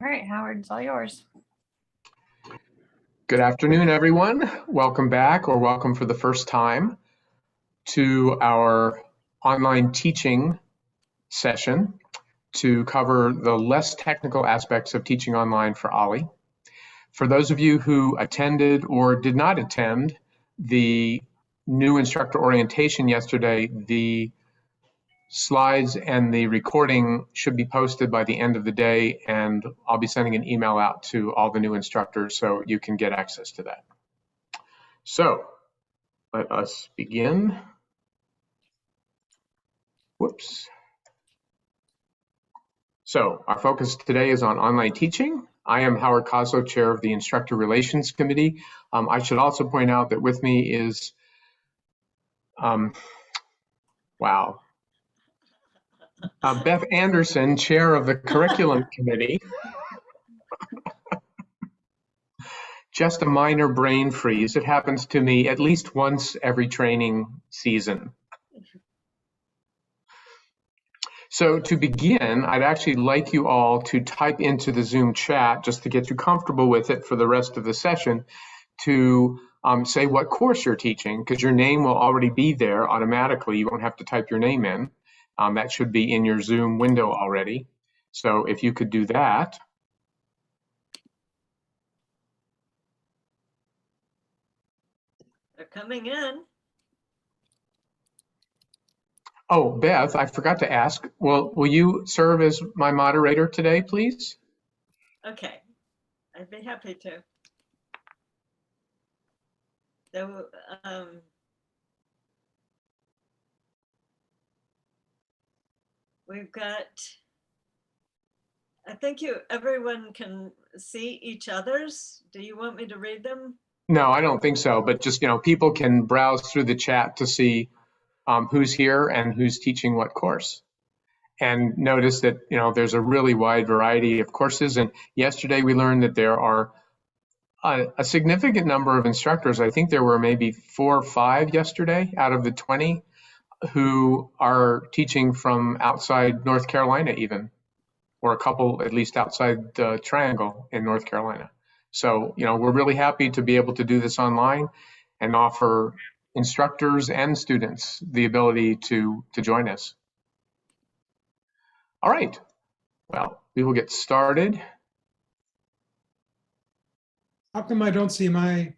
All right, Howard, it's all yours. Good afternoon, everyone. Welcome back, or welcome for the first time, to our online teaching session to cover the less technical aspects of teaching online for OLLI. For those of you who attended or did not attend the new instructor orientation yesterday, the slides and the recording should be posted by the end of the day, and I'll be sending an email out to all the new instructors so you can get access to that. So let us begin. Whoops. So our focus today is on online teaching. I am Howard Kozlo, chair of the Instructor Relations Committee. I should also point out that with me is, Beth Anderson, chair of the Curriculum Committee. Just a minor brain freeze. It happens to me at least once every training season. So to begin, I'd actually like you all to type into the Zoom chat, just to get you comfortable with it for the rest of the session, to say what course you're teaching, because your name will already be there automatically. You won't have to type your name in. That should be in your Zoom window already. So if you could do that. They're coming in. Oh, Beth, I forgot to ask. Will you serve as my moderator today, please? Okay, I'd be happy to. So, we've got, I think everyone can see each other's. Do you want me to read them? No, I don't think so, but just, people can browse through the chat to see who's here and who's teaching what course. And notice that, there's a really wide variety of courses. And yesterday we learned that there are a significant number of instructors. I think there were maybe 4 or 5 yesterday out of the 20 who are teaching from outside North Carolina even, or a couple at least outside the Triangle in North Carolina. So, we're really happy to be able to do this online and offer instructors and students the ability to join us. All right, well, we will get started. How come I don't see my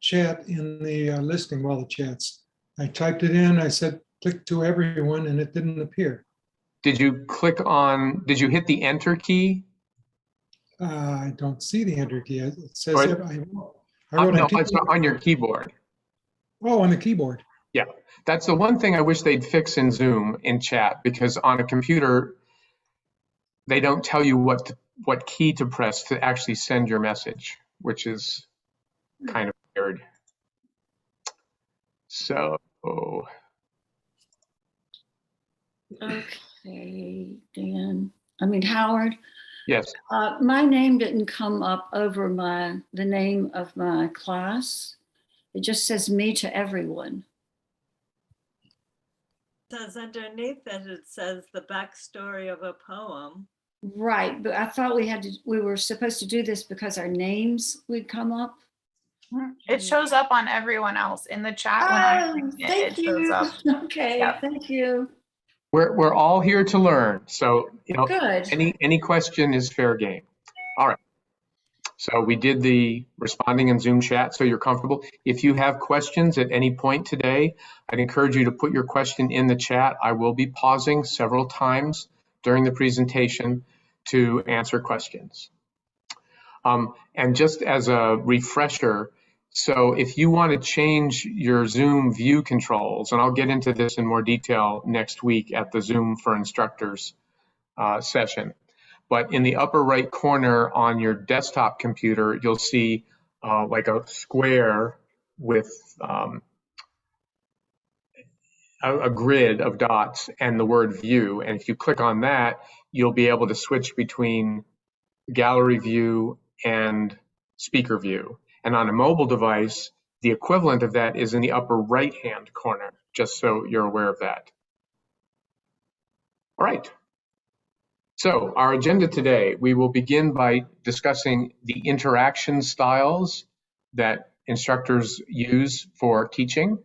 chat in the listing while the chats? I typed it in, I said click to everyone, and it didn't appear. Did you hit the enter key? I don't see the enter key. It says Or, I no, it's on your keyboard. Oh, on the keyboard. Yeah, that's the one thing I wish they'd fix in Zoom in chat, because on a computer, they don't tell you what key to press to actually send your message, which is kind of weird. So. Okay, Howard. Yes. My name didn't come up over the name of my class. It just says me to everyone. It says underneath that, it says the backstory of a poem. Right, but I thought we were supposed to do this because our names would come up. It shows up on everyone else in the chat. When thank you. Shows up. Okay, Yep. Thank you. We're all here to learn. So, Good. any question is fair game. All right. So we did the responding in Zoom chat, so you're comfortable. If you have questions at any point today, I'd encourage you to put your question in the chat. I will be pausing several times during the presentation to answer questions. And just as a refresher, so if you want to change your Zoom view controls, and I'll get into this in more detail next week at the Zoom for Instructors session, but in the upper right corner on your desktop computer, you'll see like a square with a grid of dots and the word view. And if you click on that, you'll be able to switch between gallery view and speaker view. And on a mobile device, the equivalent of that is in the upper right-hand corner, just so you're aware of that. All right. So our agenda today, we will begin by discussing the interaction styles that instructors use for teaching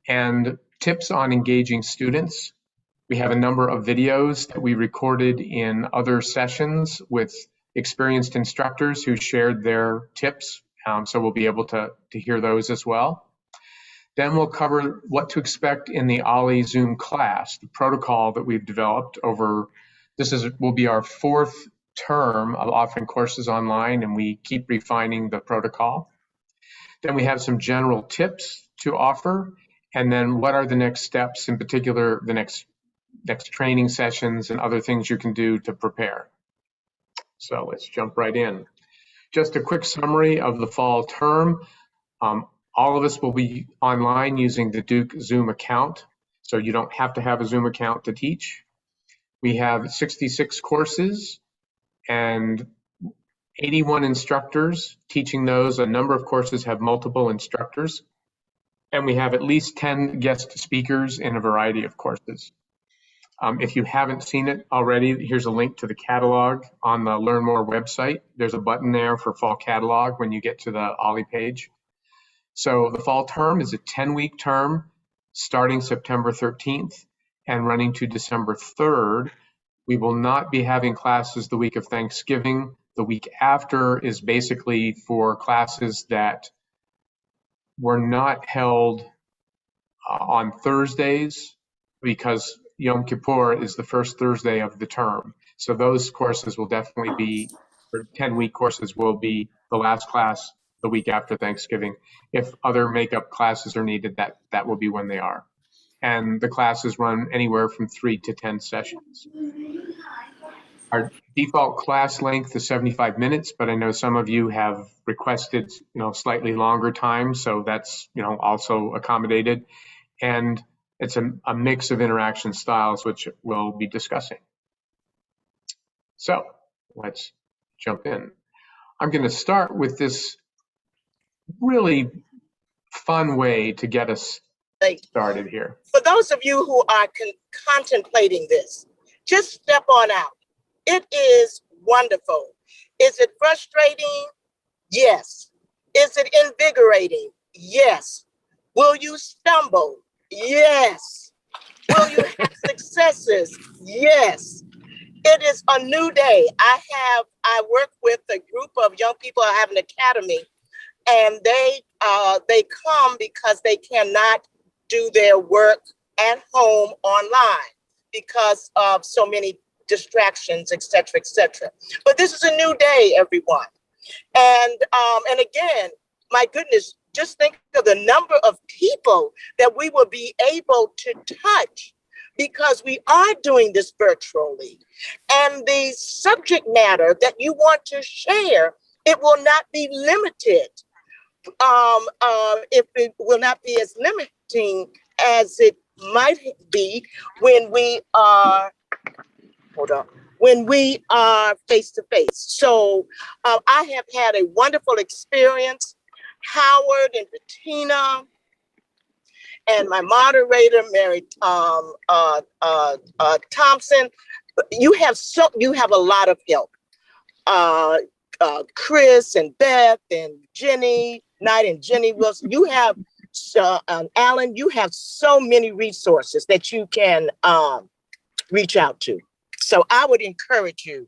and tips on engaging students. We have a number of videos that we recorded in other sessions with experienced instructors who shared their tips, so we'll be able to hear those as well. Then we'll cover what to expect in the OLLI Zoom class, the protocol that we've developed over, will be our 4th term of offering courses online, and we keep refining the protocol. Then we have some general tips to offer, and then what are the next steps, in particular, the next training sessions and other things you can do to prepare. So let's jump right in. Just a quick summary of the fall term. All of us will be online using the Duke Zoom account, so you don't have to have a Zoom account to teach. We have 66 courses and 81 instructors teaching those. A number of courses have multiple instructors, and we have at least 10 guest speakers in a variety of courses. If you haven't seen it already, here's a link to the catalog on the Learn More website. There's a button there for fall catalog when you get to the OLLI page. So the fall term is a 10-week term starting September 13th and running to December 3rd. We will not be having classes the week of Thanksgiving. The week after is basically for classes that were not held on Thursdays because Yom Kippur is the first Thursday of the term. So those courses will definitely be, for 10-week courses, will be the last class the week after Thanksgiving. If other makeup classes are needed, that will be when they are. And the classes run anywhere from 3 to 10 sessions. Our default class length is 75 minutes, but I know some of you have requested, slightly longer time, so that's, also accommodated. And it's a mix of interaction styles, which we'll be discussing. So let's jump in. I'm going to start with this really fun way to get us started here. For those of you who are contemplating this, just step on out. It is wonderful. Is it frustrating? Yes. Is it invigorating? Yes. Will you stumble? Yes. Will you have successes? Yes. It is a new day. I work with a group of young people. I have an academy, and they come because they cannot do their work at home online because of so many distractions, et cetera, et cetera. But this is a new day, everyone. And again, my goodness, just think of the number of people that we will be able to touch because we are doing this virtually. And the subject matter that you want to share, it will not be limited. If it will not be as limiting as it might be when we are, face to face. So I have had a wonderful experience. Howard and Bettina and my moderator, Mary Thompson, you have a lot of help. Chris and Beth and Jenny Knight and Jenny Wilson, you have Alan, you have so many resources that you can reach out to. So I would encourage you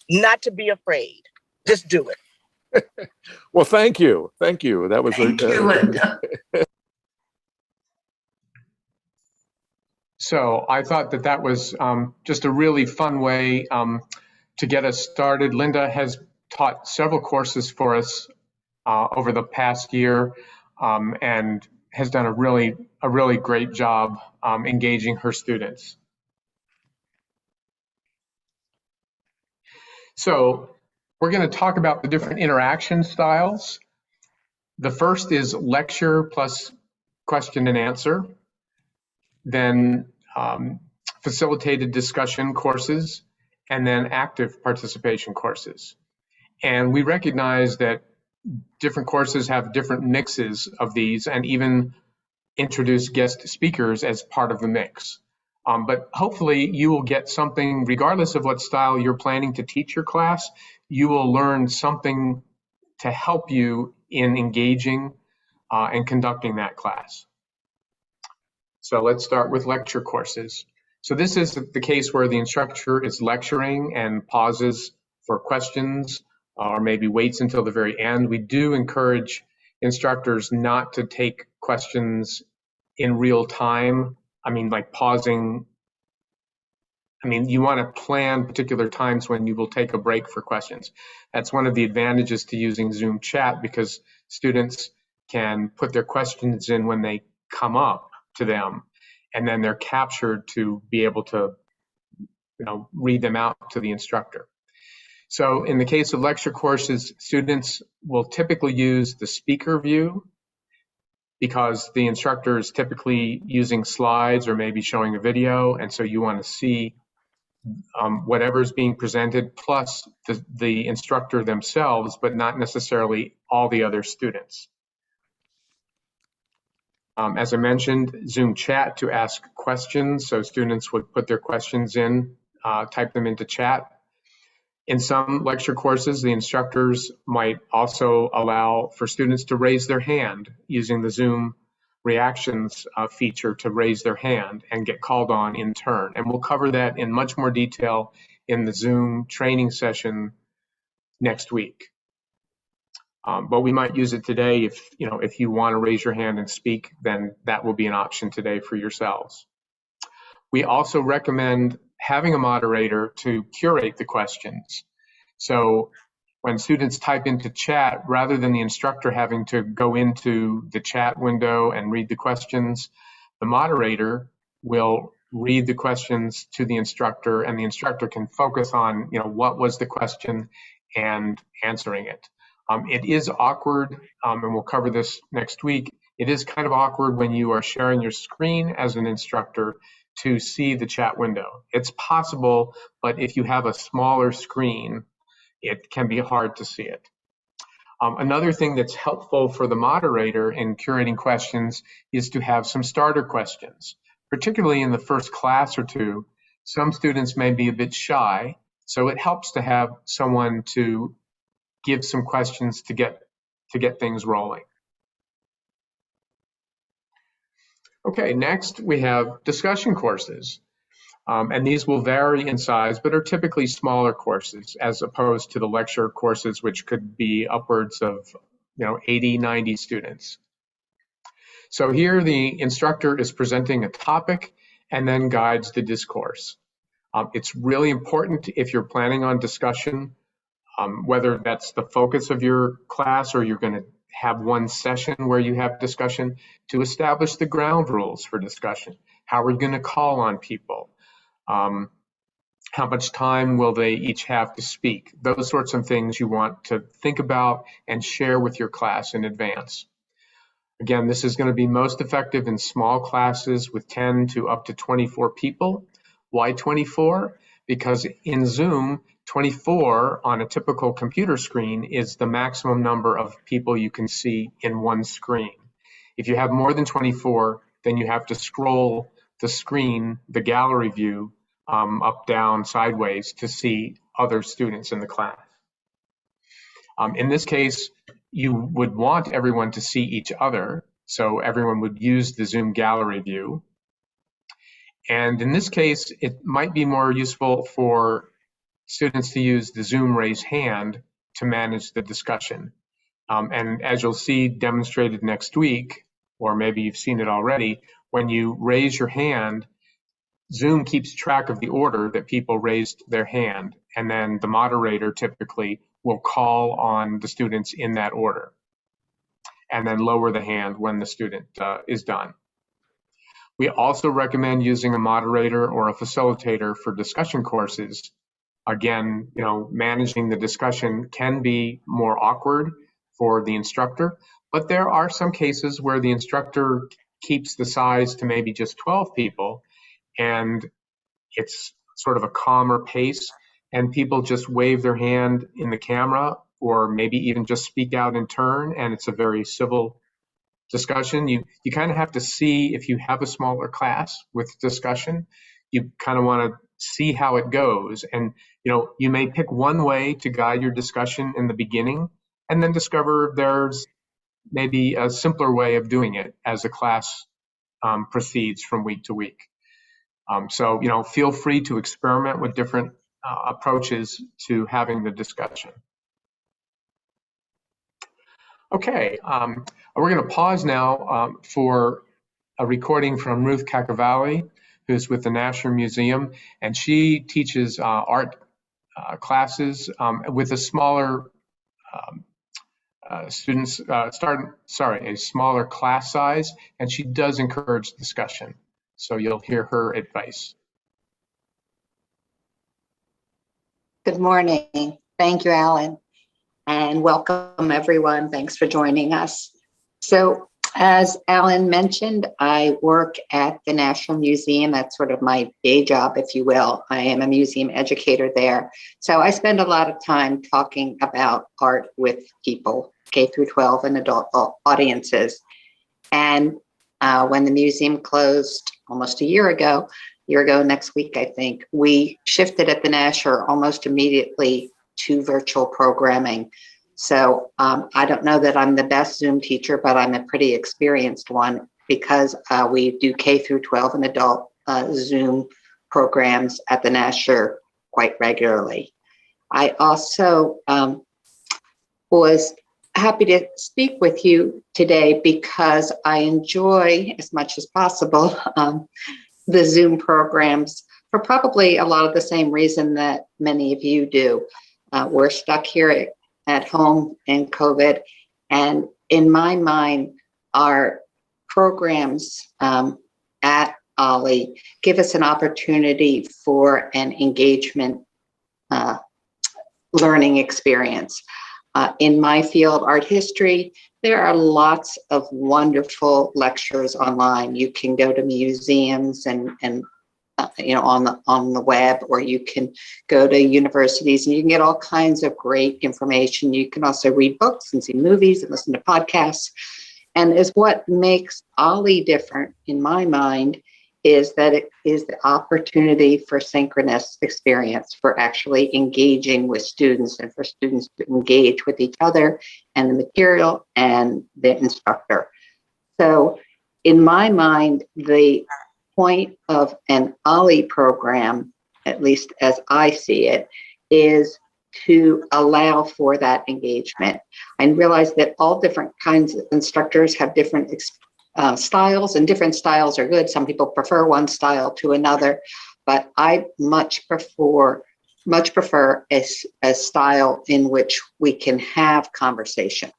not to be afraid. Just do it. Well, thank you. Thank you. That was Thank you, Linda. So I thought that was just a really fun way to get us started. Linda has taught several courses for us over the past year and has done a really great job engaging her students. So we're going to talk about the different interaction styles. The first is lecture plus question and answer, then facilitated discussion courses, and then active participation courses. And we recognize that different courses have different mixes of these and even introduce guest speakers as part of the mix. But hopefully you will get something, regardless of what style you're planning to teach your class, you will learn something to help you in engaging and conducting that class. So let's start with lecture courses. So this is the case where the instructor is lecturing and pauses for questions or maybe waits until the very end. We do encourage instructors not to take questions in real time. I mean, like pausing. I mean, you want to plan particular times when you will take a break for questions. That's one of the advantages to using Zoom chat, because students can put their questions in when they come up to them, and then they're captured to be able to, read them out to the instructor. So in the case of lecture courses, students will typically use the speaker view, because the instructor is typically using slides or maybe showing a video, and so you want to see whatever is being presented plus the instructor themselves, but not necessarily all the other students. As I mentioned, Zoom chat to ask questions. So students would put their questions in, type them into chat. In some lecture courses, the instructors might also allow for students to raise their hand using the Zoom reactions feature to raise their hand and get called on in turn. And we'll cover that in much more detail in the Zoom training session next week. But we might use it today. If you want to raise your hand and speak, then that will be an option today for yourselves. We also recommend having a moderator to curate the questions. So when students type into chat, rather than the instructor having to go into the chat window and read the questions, the moderator will read the questions to the instructor, and the instructor can focus on, what was the question and answering it. It is awkward, and we'll cover this next week. It is kind of awkward when you are sharing your screen as an instructor to see the chat window. It's possible, but if you have a smaller screen, it can be hard to see it. Another thing that's helpful for the moderator in curating questions is to have some starter questions. Particularly in the first class or two, some students may be a bit shy, so it helps to have someone to give some questions to get things rolling. Okay, next we have discussion courses. And these will vary in size, but are typically smaller courses as opposed to the lecture courses, which could be upwards of 80, 90 students. So here the instructor is presenting a topic and then guides the discourse. It's really important if you're planning on discussion, whether that's the focus of your class or you're going to have one session where you have discussion, to establish the ground rules for discussion. How are we going to call on people? How much time will they each have to speak? Those sorts of things you want to think about and share with your class in advance. Again, this is going to be most effective in small classes with 10 to up to 24 people. Why 24? Because in Zoom, 24 on a typical computer screen is the maximum number of people you can see in one screen. If you have more than 24, then you have to scroll the screen, the gallery view, up, down, sideways to see other students in the class. In this case, you would want everyone to see each other, so everyone would use the Zoom gallery view. And in this case, it might be more useful for students to use the Zoom raise hand to manage the discussion. And as you'll see demonstrated next week, or maybe you've seen it already, when you raise your hand, Zoom keeps track of the order that people raised their hand, and then the moderator typically will call on the students in that order, and then lower the hand when the student is done. We also recommend using a moderator or a facilitator for discussion courses. Again, managing the discussion can be more awkward for the instructor, but there are some cases where the instructor keeps the size to maybe just 12 people, and it's sort of a calmer pace, and people just wave their hand in the camera or maybe even just speak out in turn, and it's a very civil discussion. You kind of have to see, if you have a smaller class with discussion, you kind of want to see how it goes. And, you may pick one way to guide your discussion in the beginning and then discover there's maybe a simpler way of doing it as the class proceeds from week to week. So, feel free to experiment with different approaches to having the discussion. Okay, we're going to pause now for a recording from Ruth Caccavale, who's with the National Museum, and she teaches art classes with a smaller a smaller class size, and she does encourage discussion. So you'll hear her advice. Good morning. Thank you, Alan, and welcome everyone. Thanks for joining us. So as Alan mentioned, I work at the National Museum. That's sort of my day job, if you will. I am a museum educator there. So I spend a lot of time talking about art with people, K through 12 and adult audiences. And when the museum closed almost a year ago next week, I think, we shifted at the Nasher almost immediately to virtual programming. So I don't know that I'm the best Zoom teacher, but I'm a pretty experienced one because we do K through 12 and adult Zoom programs at the Nasher quite regularly. I also was happy to speak with you today because I enjoy as much as possible the Zoom programs for probably a lot of the same reason that many of you do. We're stuck here at home in COVID, and in my mind, our programs at OLLI give us an opportunity for an engagement learning experience. In my field, art history, there are lots of wonderful lectures online. You can go to museums and on the web, or you can go to universities and you can get all kinds of great information. You can also read books and see movies and listen to podcasts. And is what makes OLLI different in my mind is that it is the opportunity for synchronous experience, for actually engaging with students and for students to engage with each other and the material and the instructor. So in my mind, the point of an OLLI program, at least as I see it, is to allow for that engagement. I realize that all different kinds of instructors have different styles, and different styles are good. Some people prefer one style to another, but I much prefer a style in which we can have conversation.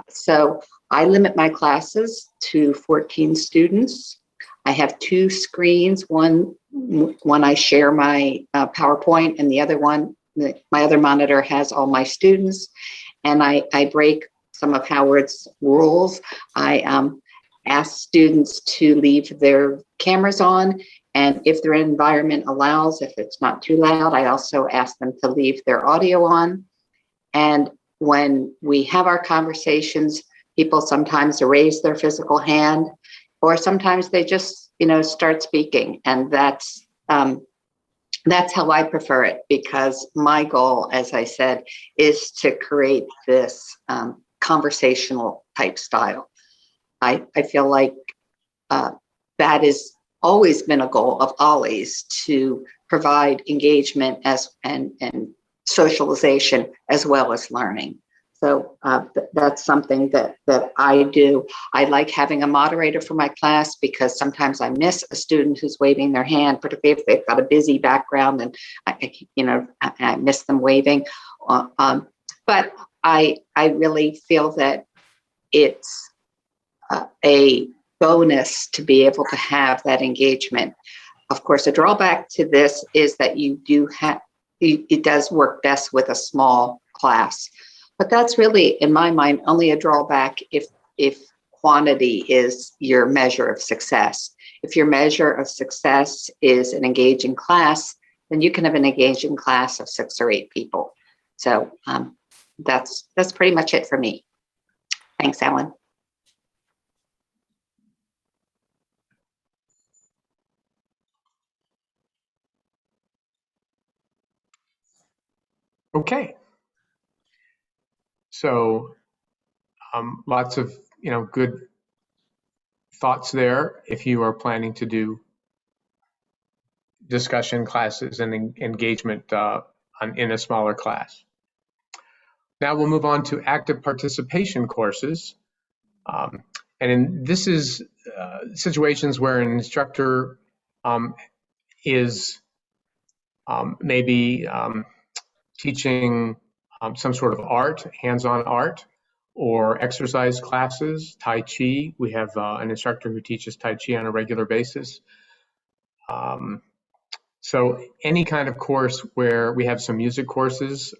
So I limit my classes to 14 students. I have two screens. One I share my PowerPoint, and the other one, my other monitor has all my students. And I break some of Howard's rules. I ask students to leave their cameras on, and if their environment allows, if it's not too loud, I also ask them to leave their audio on. And when we have our conversations, people sometimes raise their physical hand, or sometimes they just, start speaking. And that's how I prefer it, because my goal, as I said, is to create this conversational type style. I feel like that has always been a goal of OLLI's, to provide engagement and socialization as well as learning. So that's something that I do. I like having a moderator for my class because sometimes I miss a student who's waving their hand, particularly if they've got a busy background and I miss them waving. But I really feel that it's a bonus to be able to have that engagement. Of course, a drawback to this is that you do have, it does work best with a small class. But that's really, in my mind, only a drawback if quantity is your measure of success. If your measure of success is an engaging class, then you can have an engaging class of 6 or 8 people. So that's pretty much it for me. Thanks, Alan. Okay. So lots of, good thoughts there if you are planning to do discussion classes and engagement in a smaller class. Now we'll move on to active participation courses. This is situations where an instructor is maybe teaching some sort of art, hands-on art, or exercise classes, Tai Chi. We have an instructor who teaches Tai Chi on a regular basis. So any kind of course where we have some music courses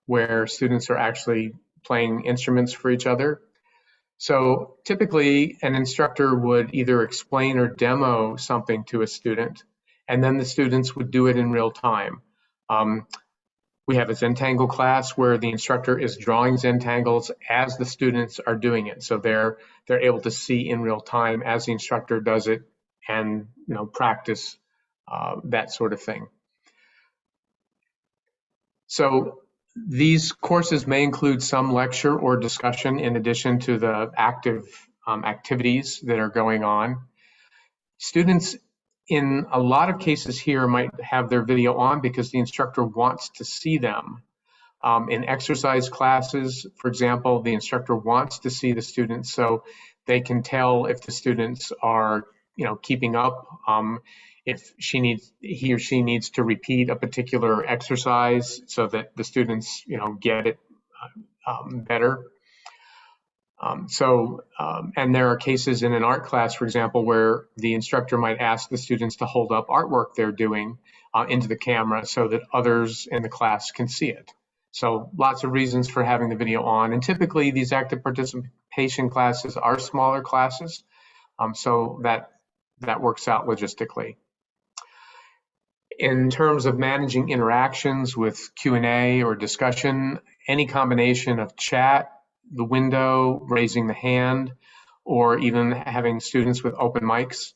where students are actually playing instruments for each other. So typically an instructor would either explain or demo something to a student, and then the students would do it in real time. We have a Zentangle class where the instructor is drawing Zentangles as the students are doing it. So they're able to see in real time as the instructor does it and practice that sort of thing. So these courses may include some lecture or discussion in addition to the active activities that are going on. Students in a lot of cases here might have their video on because the instructor wants to see them. In exercise classes, for example, the instructor wants to see the students so they can tell if the students are keeping up, if he or she needs to repeat a particular exercise so that the students get it better. And there are cases in an art class, for example, where the instructor might ask the students to hold up artwork they're doing into the camera so that others in the class can see it. So lots of reasons for having the video on. And typically these active participation classes are smaller classes, so that works out logistically. In terms of managing interactions with Q&A or discussion, any combination of chat, the window, raising the hand, or even having students with open mics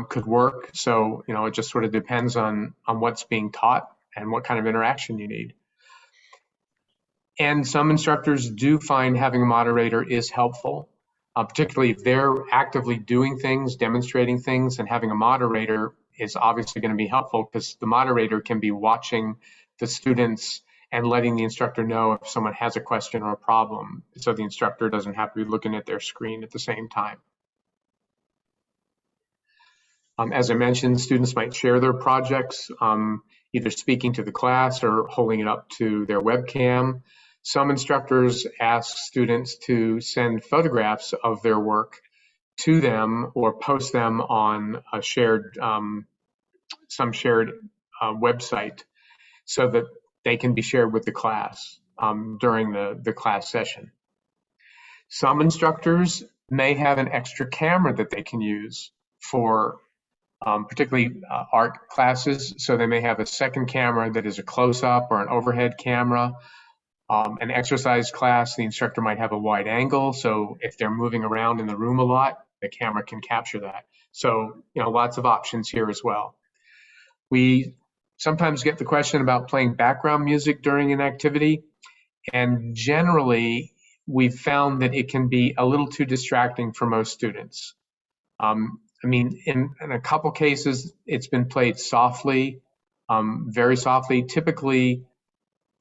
could work. So, it just sort of depends on what's being taught and what kind of interaction you need. And some instructors do find having a moderator is helpful, particularly if they're actively doing things, demonstrating things, and having a moderator is obviously going to be helpful because the moderator can be watching the students and letting the instructor know if someone has a question or a problem, so the instructor doesn't have to be looking at their screen at the same time. As I mentioned, students might share their projects, either speaking to the class or holding it up to their webcam. Some instructors ask students to send photographs of their work to them or post them on a shared, some shared website so that they can be shared with the class during the class session. Some instructors may have an extra camera that they can use for particularly art classes. So they may have a second camera that is a close-up or an overhead camera. An exercise class, the instructor might have a wide angle. So if they're moving around in the room a lot, the camera can capture that. So, lots of options here as well. We sometimes get the question about playing background music during an activity, and generally we've found that it can be a little too distracting for most students. In a couple cases, it's been played softly, very softly. Typically,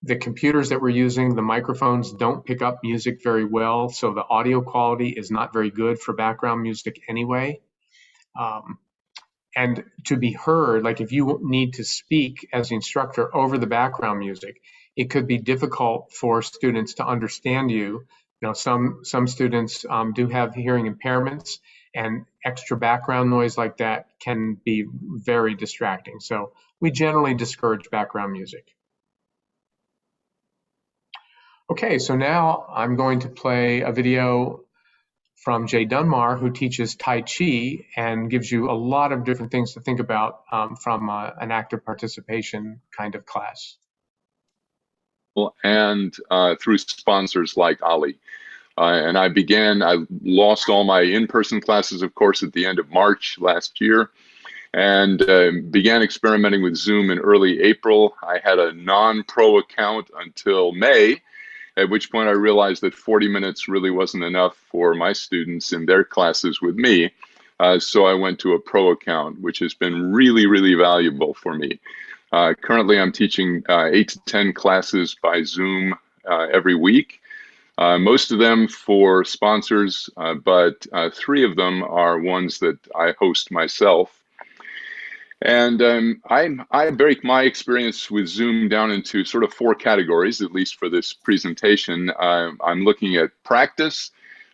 the computers that we're using, the microphones don't pick up music very well, so the audio quality is not very good for background music anyway. And to be heard, like if you need to speak as the instructor over the background music, it could be difficult for students to understand you. Some students do have hearing impairments, and extra background noise like that can be very distracting. So we generally discourage background music. Okay, so now I'm going to play a video from Jay Dunbar, who teaches Tai Chi and gives you a lot of different things to think about from an active participation kind of class. And through sponsors like OLLI. And I lost all my in-person classes, of course, at the end of March last year. and began experimenting with Zoom in early April. I had a non-pro account until May, at which point I realized that 40 minutes really wasn't enough for my students in their classes with me. So I went to a pro account, which has been really, really valuable for me. Currently, I'm teaching 8 to 10 classes by Zoom every week. Most of them for sponsors, but 3 of them are ones that I host myself. And I break my experience with Zoom down into sort of 4 categories, at least for this presentation. I'm looking at practice,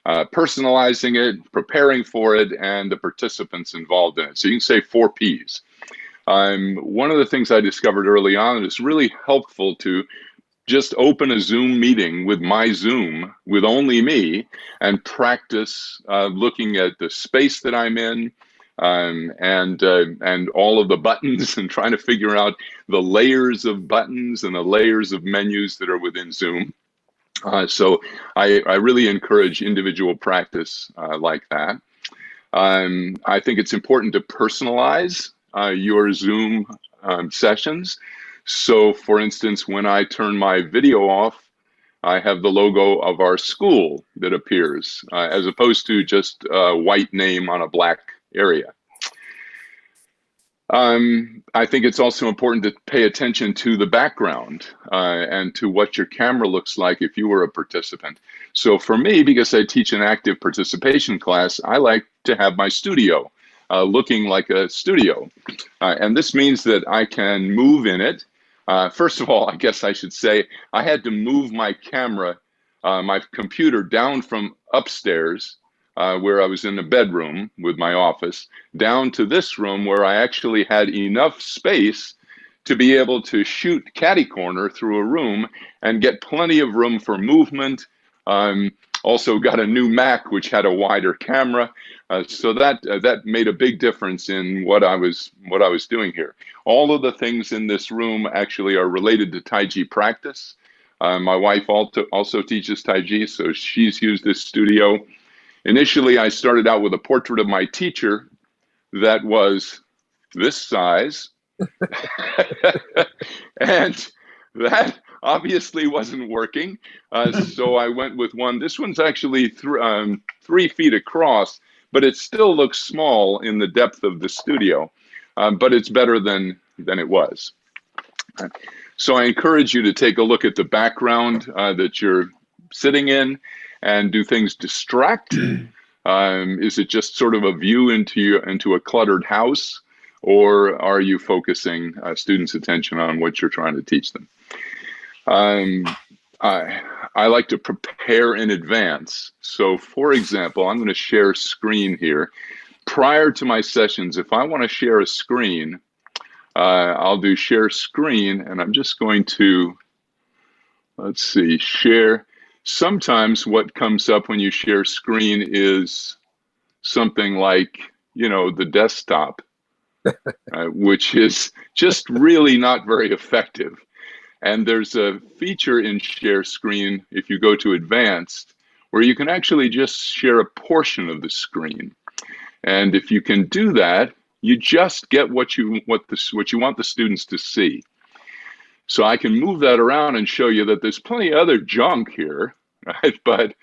personalizing it, preparing for it, and the participants involved in it. So you can say 4 Ps. One of the things I discovered early on is really helpful to just open a Zoom meeting with my Zoom, with only me, and practice looking at the space that I'm in, and all of the buttons, and trying to figure out the layers of buttons and the layers of menus that are within Zoom. So I really encourage individual practice like that. I think it's important to personalize your Zoom sessions. So for instance, when I turn my video off, I have the logo of our school that appears, as opposed to just a white name on a black area. I think it's also important to pay attention to the background and to what your camera looks like if you were a participant. So for me, because I teach an active participation class, I like to have my studio looking like a studio. And this means that I can move in it. First of all, I guess I should say, I had to move my camera, my computer down from upstairs where I was in the bedroom with my office, down to this room where I actually had enough space to be able to shoot catty corner through a room and get plenty of room for movement. Also got a new Mac, which had a wider camera. So that made a big difference in what I was doing here. All of the things in this room actually are related to Tai Chi practice. My wife also teaches Tai Chi, so she's used this studio. Initially, I started out with a portrait of my teacher that was this size. And that obviously wasn't working. So I went with one. This one's actually 3 feet across, but it still looks small in the depth of the studio. But it's better than it was. So I encourage you to take a look at the background that you're sitting in. And do things distract? Is it just sort of a view into a cluttered house, or are you focusing students' attention on what you're trying to teach them? I like to prepare in advance. So, for example, I'm going to share screen here. Prior to my sessions, if I want to share a screen, I'll do share screen, and I'm just going to, let's see, share. Sometimes what comes up when you share screen is something like, the desktop, which is just really not very effective. And there's a feature in share screen, if you go to advanced, where you can actually just share a portion of the screen. And if you can do that, you just get what you want the students to see. So I can move that around and show you that there's plenty of other junk here, right? But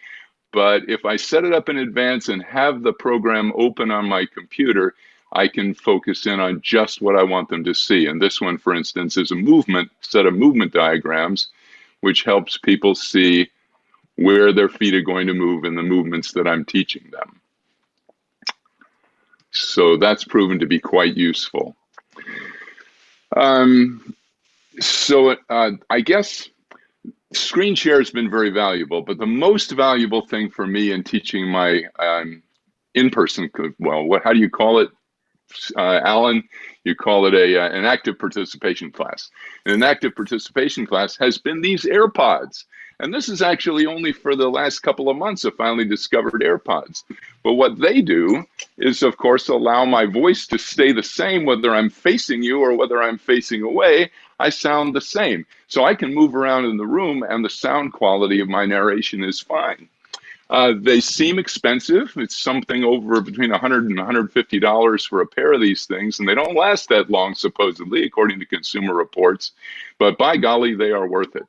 if I set it up in advance and have the program open on my computer, I can focus in on just what I want them to see. And this one, for instance, is a set of movement diagrams, which helps people see where their feet are going to move in the movements that I'm teaching them. So that's proven to be quite useful. So I guess screen share has been very valuable, but the most valuable thing for me in teaching my in-person, how do you call it, Alan? You call it an active participation class. And an active participation class has been these AirPods. And this is actually only for the last couple of months I finally discovered AirPods. But what they do is, of course, allow my voice to stay the same whether I'm facing you or whether I'm facing away. I sound the same. So I can move around in the room and the sound quality of my narration is fine. They seem expensive. It's something over between $100 and $150 for a pair of these things, and they don't last that long, supposedly, according to Consumer Reports. But by golly, they are worth it.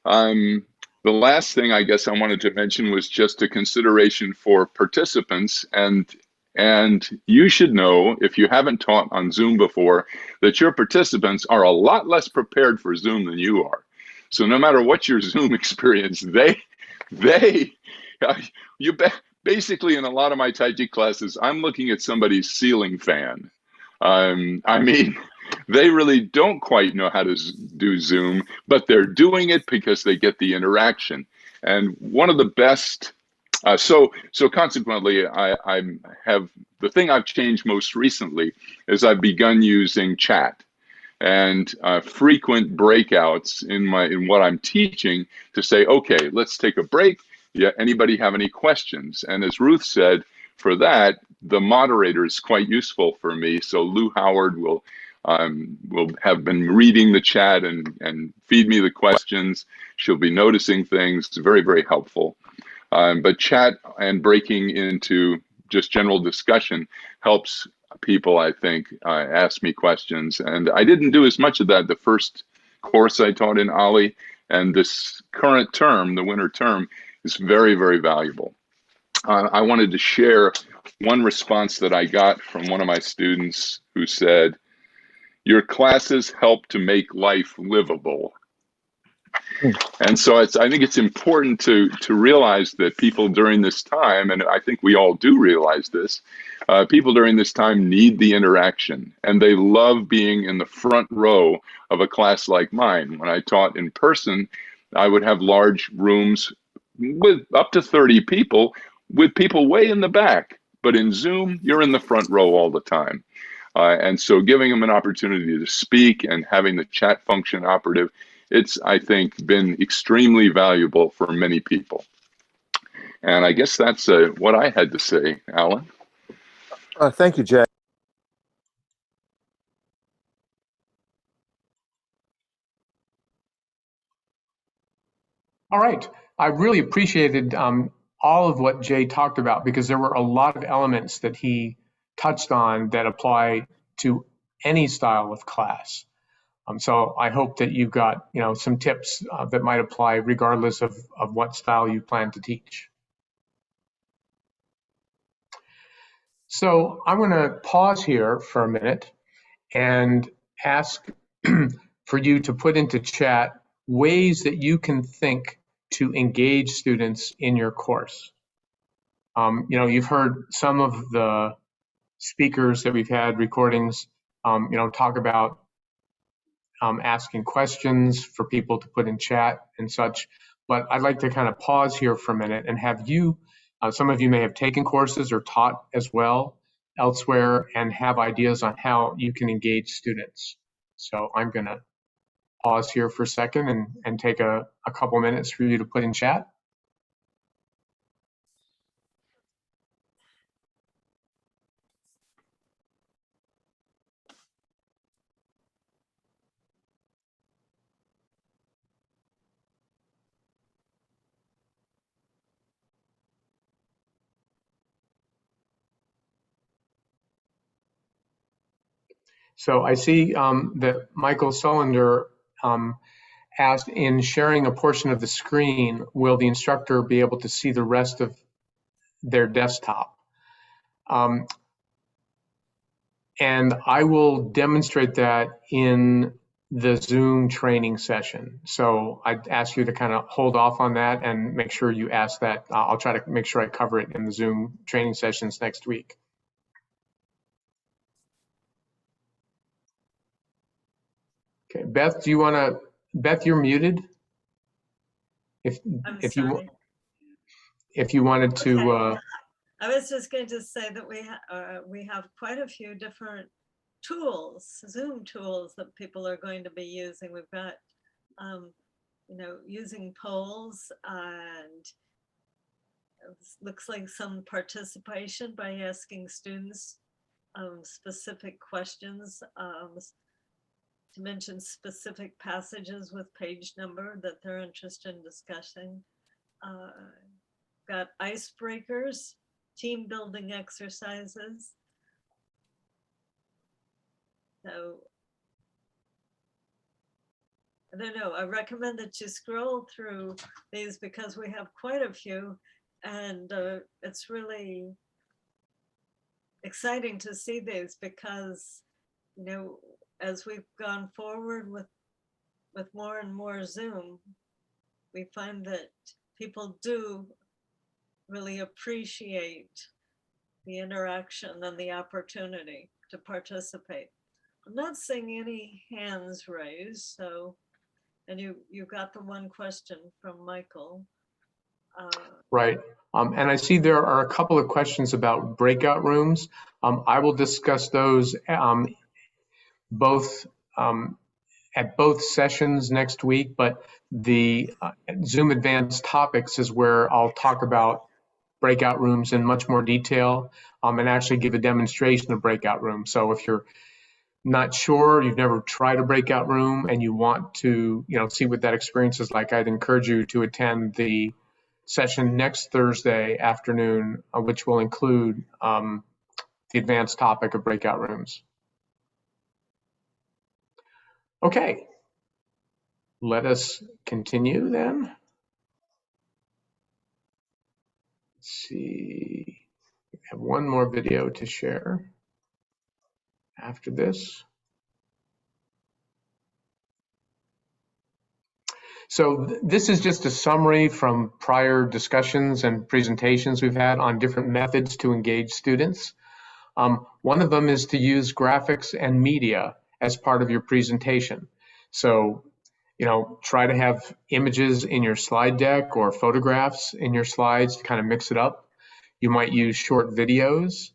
The last thing I guess I wanted to mention was just a consideration for participants, and you should know, if you haven't taught on Zoom before, that your participants are a lot less prepared for Zoom than you are. So no matter what your Zoom experience, basically in a lot of my Tai Chi classes, I'm looking at somebody's ceiling fan. I mean, they really don't quite know how to do Zoom, but they're doing it because they get the interaction. And one of the best, so consequently, I have, the thing I've changed most recently is I've begun using chat and frequent breakouts in what I'm teaching to say, okay, let's take a break. Yeah, anybody have any questions? And as Ruth said, for that, the moderator is quite useful for me. So Lou Howard will have been reading the chat and feed me the questions. She'll be noticing things. It's very, very helpful. But chat and breaking into just general discussion helps people, I think, ask me questions. And I didn't do as much of that the first course I taught in OLLI. And this current term, the winter term, is very, very valuable. I wanted to share one response that I got from one of my students who said, "Your classes help to make life livable." And so I think it's important to realize that people during this time, and I think we all do realize this, people during this time need the interaction, and they love being in the front row of a class like mine. When I taught in person, I would have large rooms with up to 30 people, with people way in the back. But in Zoom, you're in the front row all the time. And so giving them an opportunity to speak and having the chat function operative, it's, I think, been extremely valuable for many people. And I guess that's what I had to say, Alan. Thank you, Jay. All right. I really appreciated all of what Jay talked about, because there were a lot of elements that he touched on that apply to any style of class. So I hope that you've got, some tips that might apply regardless of what style you plan to teach. So I'm going to pause here for a minute and ask for you to put into chat ways that you can think to engage students in your course. You've heard some of the speakers that we've had recordings, talk about asking questions for people to put in chat and such. But I'd like to kind of pause here for a minute and have you, some of you may have taken courses or taught as well elsewhere and have ideas on how you can engage students. So I'm going to pause here for a second and take a couple minutes for you to put in chat. So I see that Michael Sullender asked, in sharing a portion of the screen, will the instructor be able to see the rest of their desktop? And I will demonstrate that in the Zoom training session. So I'd ask you to kind of hold off on that and make sure you ask that. I'll try to make sure I cover it in the Zoom training sessions next week. Okay, Beth, do you want to? Beth, you're muted. If you wanted to. Okay. I was just going to say that we have quite a few different tools, Zoom tools that people are going to be using. We've got, using polls, and it looks like some participation by asking students specific questions, to mention specific passages with page number that they're interested in discussing. Got icebreakers, team building exercises. So I don't know, I recommend that you scroll through these because we have quite a few, and it's really exciting to see these because, you know, as we've gone forward with more and more Zoom, we find that people do really appreciate the interaction and the opportunity to participate. I'm not seeing any hands raised, so, and you got the one question from Michael. Right. And I see there are a couple of questions about breakout rooms. I will discuss those both at both sessions next week, but the Zoom Advanced Topics is where I'll talk about breakout rooms in much more detail and actually give a demonstration of breakout rooms. So if you're not sure, you've never tried a breakout room and you want to, see what that experience is like, I'd encourage you to attend the session next Thursday afternoon, which will include the advanced topic of breakout rooms. Okay, let us continue then. Let's see, we have one more video to share after this. So this is just a summary from prior discussions and presentations we've had on different methods to engage students. One of them is to use graphics and media as part of your presentation. So, try to have images in your slide deck or photographs in your slides to kind of mix it up. You might use short videos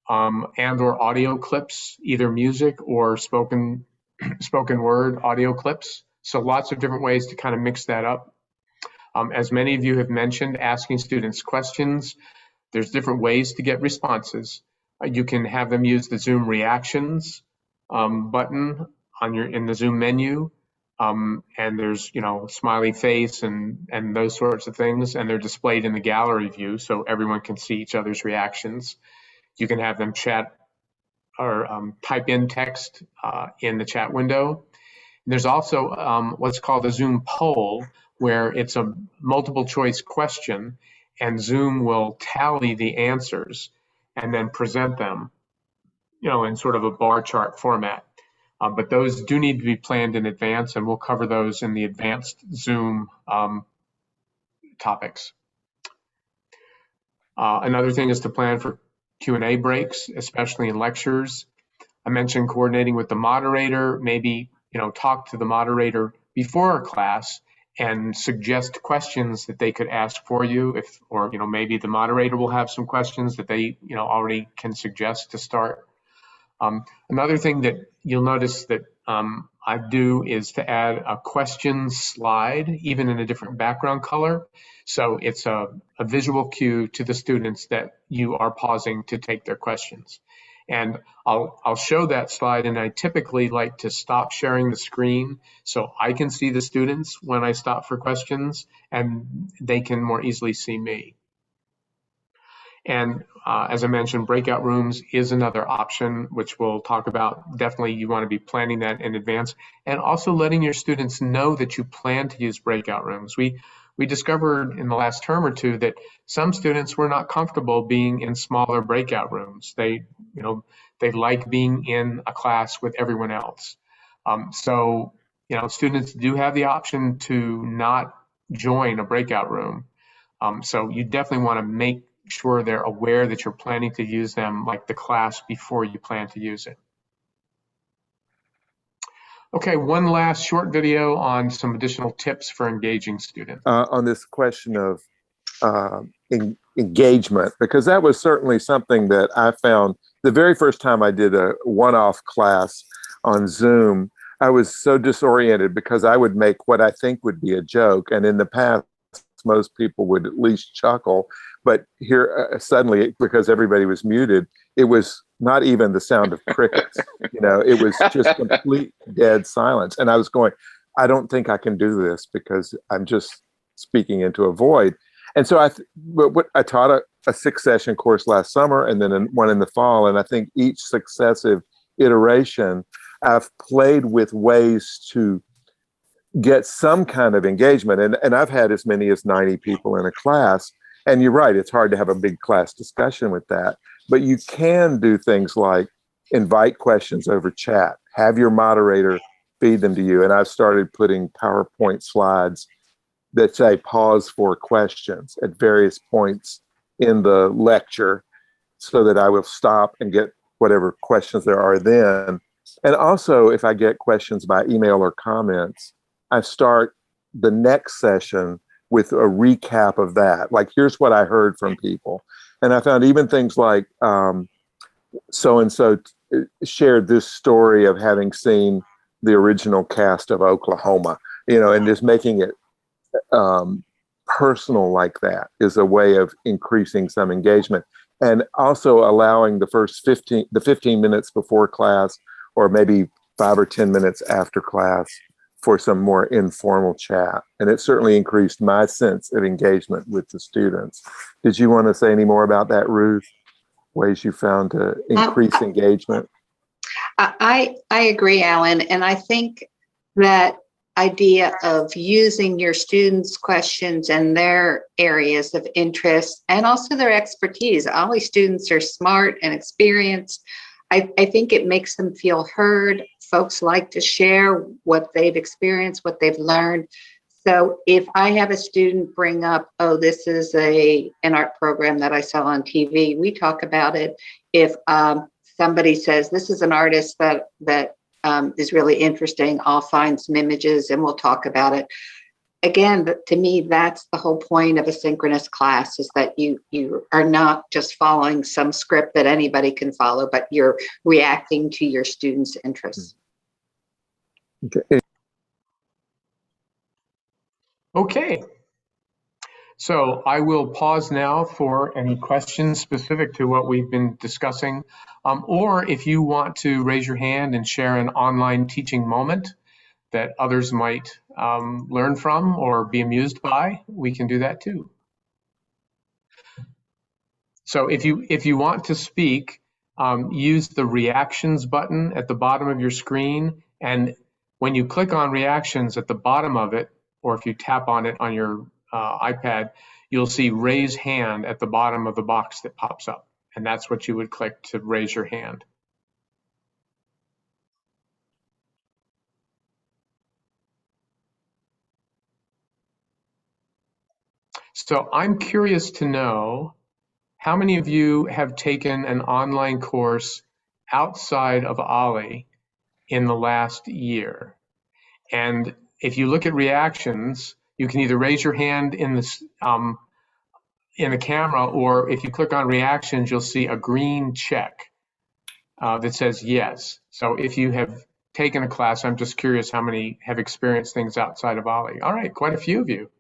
and or audio clips, either music or spoken word audio clips. So lots of different ways to kind of mix that up. As many of you have mentioned, asking students questions, there's different ways to get responses. You can have them use the Zoom reactions button in the Zoom menu, and there's smiley face and those sorts of things, and they're displayed in the gallery view so everyone can see each other's reactions. You can have them chat or type in text in the chat window. And there's also what's called a Zoom poll, where it's a multiple choice question and Zoom will tally the answers and then present them, in sort of a bar chart format. But those do need to be planned in advance, and we'll cover those in the advanced Zoom topics. Another thing is to plan for Q&A breaks, especially in lectures. I mentioned coordinating with the moderator, maybe, talk to the moderator before a class and suggest questions that they could ask for you, or maybe the moderator will have some questions that they already can suggest to start. Another thing that you'll notice that I do is to add a question slide, even in a different background color. So it's a visual cue to the students that you are pausing to take their questions. And I'll show that slide, and I typically like to stop sharing the screen so I can see the students when I stop for questions, and they can more easily see me. And as I mentioned, breakout rooms is another option, which we'll talk about. Definitely you want to be planning that in advance, and also letting your students know that you plan to use breakout rooms. We discovered in the last term or two that some students were not comfortable being in smaller breakout rooms. They like being in a class with everyone else. So students do have the option to not join a breakout room. So you definitely want to make sure they're aware that you're planning to use them like the class before you plan to use it. Okay, one last short video on some additional tips for engaging students. On this question of engagement, because that was certainly something that I found the very first time I did a one-off class on Zoom. I was so disoriented because I would make what I think would be a joke, and in the past most people would at least chuckle, but here suddenly, because everybody was muted, it was not even the sound of crickets. It was just complete dead silence, and I was going, I don't think I can do this because I'm just speaking into a void. And so I taught a 6-session course last summer and then one in the fall. And I think each successive iteration, I've played with ways to get some kind of engagement. And I've had as many as 90 people in a class. And you're right, it's hard to have a big class discussion with that. But you can do things like invite questions over chat, have your moderator feed them to you. And I've started putting PowerPoint slides that say pause for questions at various points in the lecture so that I will stop and get whatever questions there are then. And also, if I get questions by email or comments, I start the next session with a recap of that. Like, here's what I heard from people. And I found even things like so-and-so shared this story of having seen the original cast of Oklahoma, and just making it personal like that is a way of increasing some engagement. And also allowing the 15 minutes before class, or maybe 5 or 10 minutes after class, for some more informal chat. And it certainly increased my sense of engagement with the students. Did you want to say any more about that, Ruth? Ways you found to increase engagement? I agree, Alan. And I think that idea of using your students' questions and their areas of interest and also their expertise. All these students are smart and experienced. I think it makes them feel heard. Folks like to share what they've experienced, what they've learned. So if I have a student bring up, oh, this is an art program that I saw on TV, we talk about it. If somebody says, this is an artist that is really interesting, I'll find some images and we'll talk about it. Again, to me, that's the whole point of a synchronous class, is that you are not just following some script that anybody can follow, but you're reacting to your students' interests. Okay. So I will pause now for any questions specific to what we've been discussing. Or if you want to raise your hand and share an online teaching moment that others might learn from or be amused by, we can do that too. So if you want to speak, use the reactions button at the bottom of your screen. And when you click on reactions at the bottom of it, or if you tap on it on your iPad, you'll see raise hand at the bottom of the box that pops up. And that's what you would click to raise your hand. So I'm curious to know, how many of you have taken an online course outside of OLLI in the last year? And if you look at reactions, you can either raise your hand in the camera, or if you click on reactions, you'll see a green check that says yes. So if you have taken a class, I'm just curious how many have experienced things outside of OLLI. All right, quite a few of you.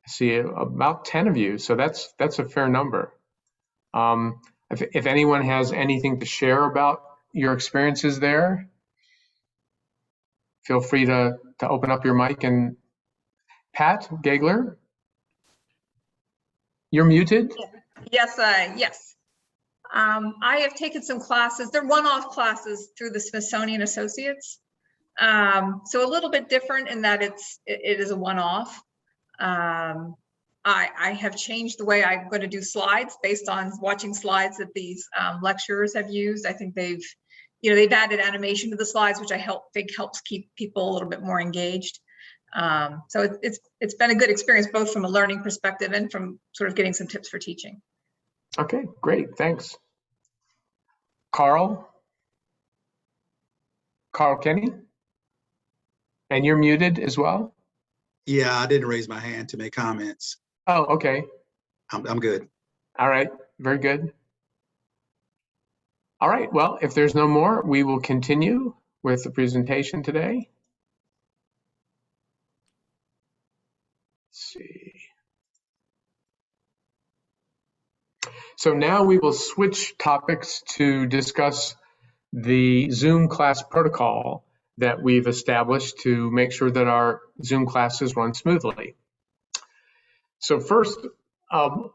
I see about 10 of you, so that's a fair number. If anyone has anything to share about your experiences there, feel free to open up your mic. And Pat Gagler, you're muted. Yes. I have taken some classes. They're one-off classes through the Smithsonian Associates. So a little bit different in that it is a one-off. I have changed the way I'm going to do slides based on watching slides that these lecturers have used. I think they've added animation to the slides, which I think helps keep people a little bit more engaged. So it's been a good experience, both from a learning perspective and from sort of getting some tips for teaching. Okay, great, thanks. Carl Kenny, and you're muted as well? Yeah, I didn't raise my hand to make comments. Oh, okay. I'm good. All right, very good. All right, well, if there's no more, we will continue with the presentation today. Let's see. So now we will switch topics to discuss the Zoom class protocol that we've established to make sure that our Zoom classes run smoothly. So first,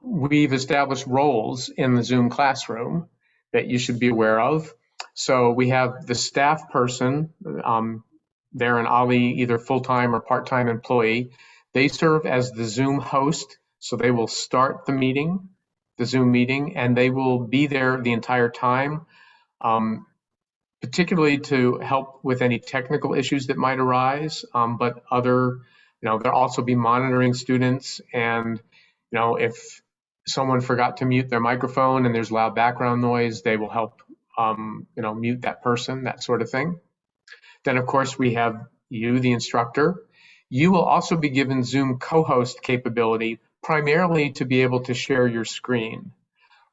we've established roles in the Zoom classroom that you should be aware of. So we have the staff person, they're an OLLI either full-time or part-time employee. They serve as the Zoom host, so they will start the meeting, the Zoom meeting, and they will be there the entire time, particularly to help with any technical issues that might arise, but other, they'll also be monitoring students, and if someone forgot to mute their microphone and there's loud background noise, they will help mute that person, that sort of thing. Then of course we have you, the instructor. You will also be given Zoom co-host capability, primarily to be able to share your screen.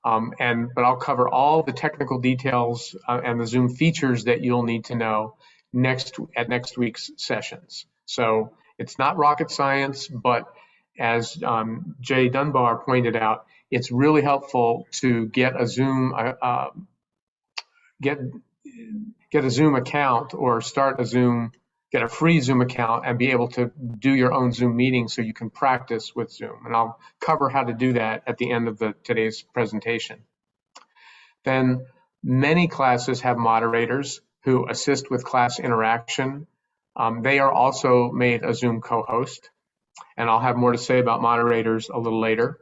But I'll cover all the technical details and the Zoom features that you'll need to know at next week's sessions. So it's not rocket science, but as Jay Dunbar pointed out, it's really helpful to get a Zoom get a Zoom account or get a free Zoom account and be able to do your own Zoom meeting so you can practice with Zoom. And I'll cover how to do that at the end of today's presentation. Then many classes have moderators who assist with class interaction. They are also made a Zoom co-host, and I'll have more to say about moderators a little later.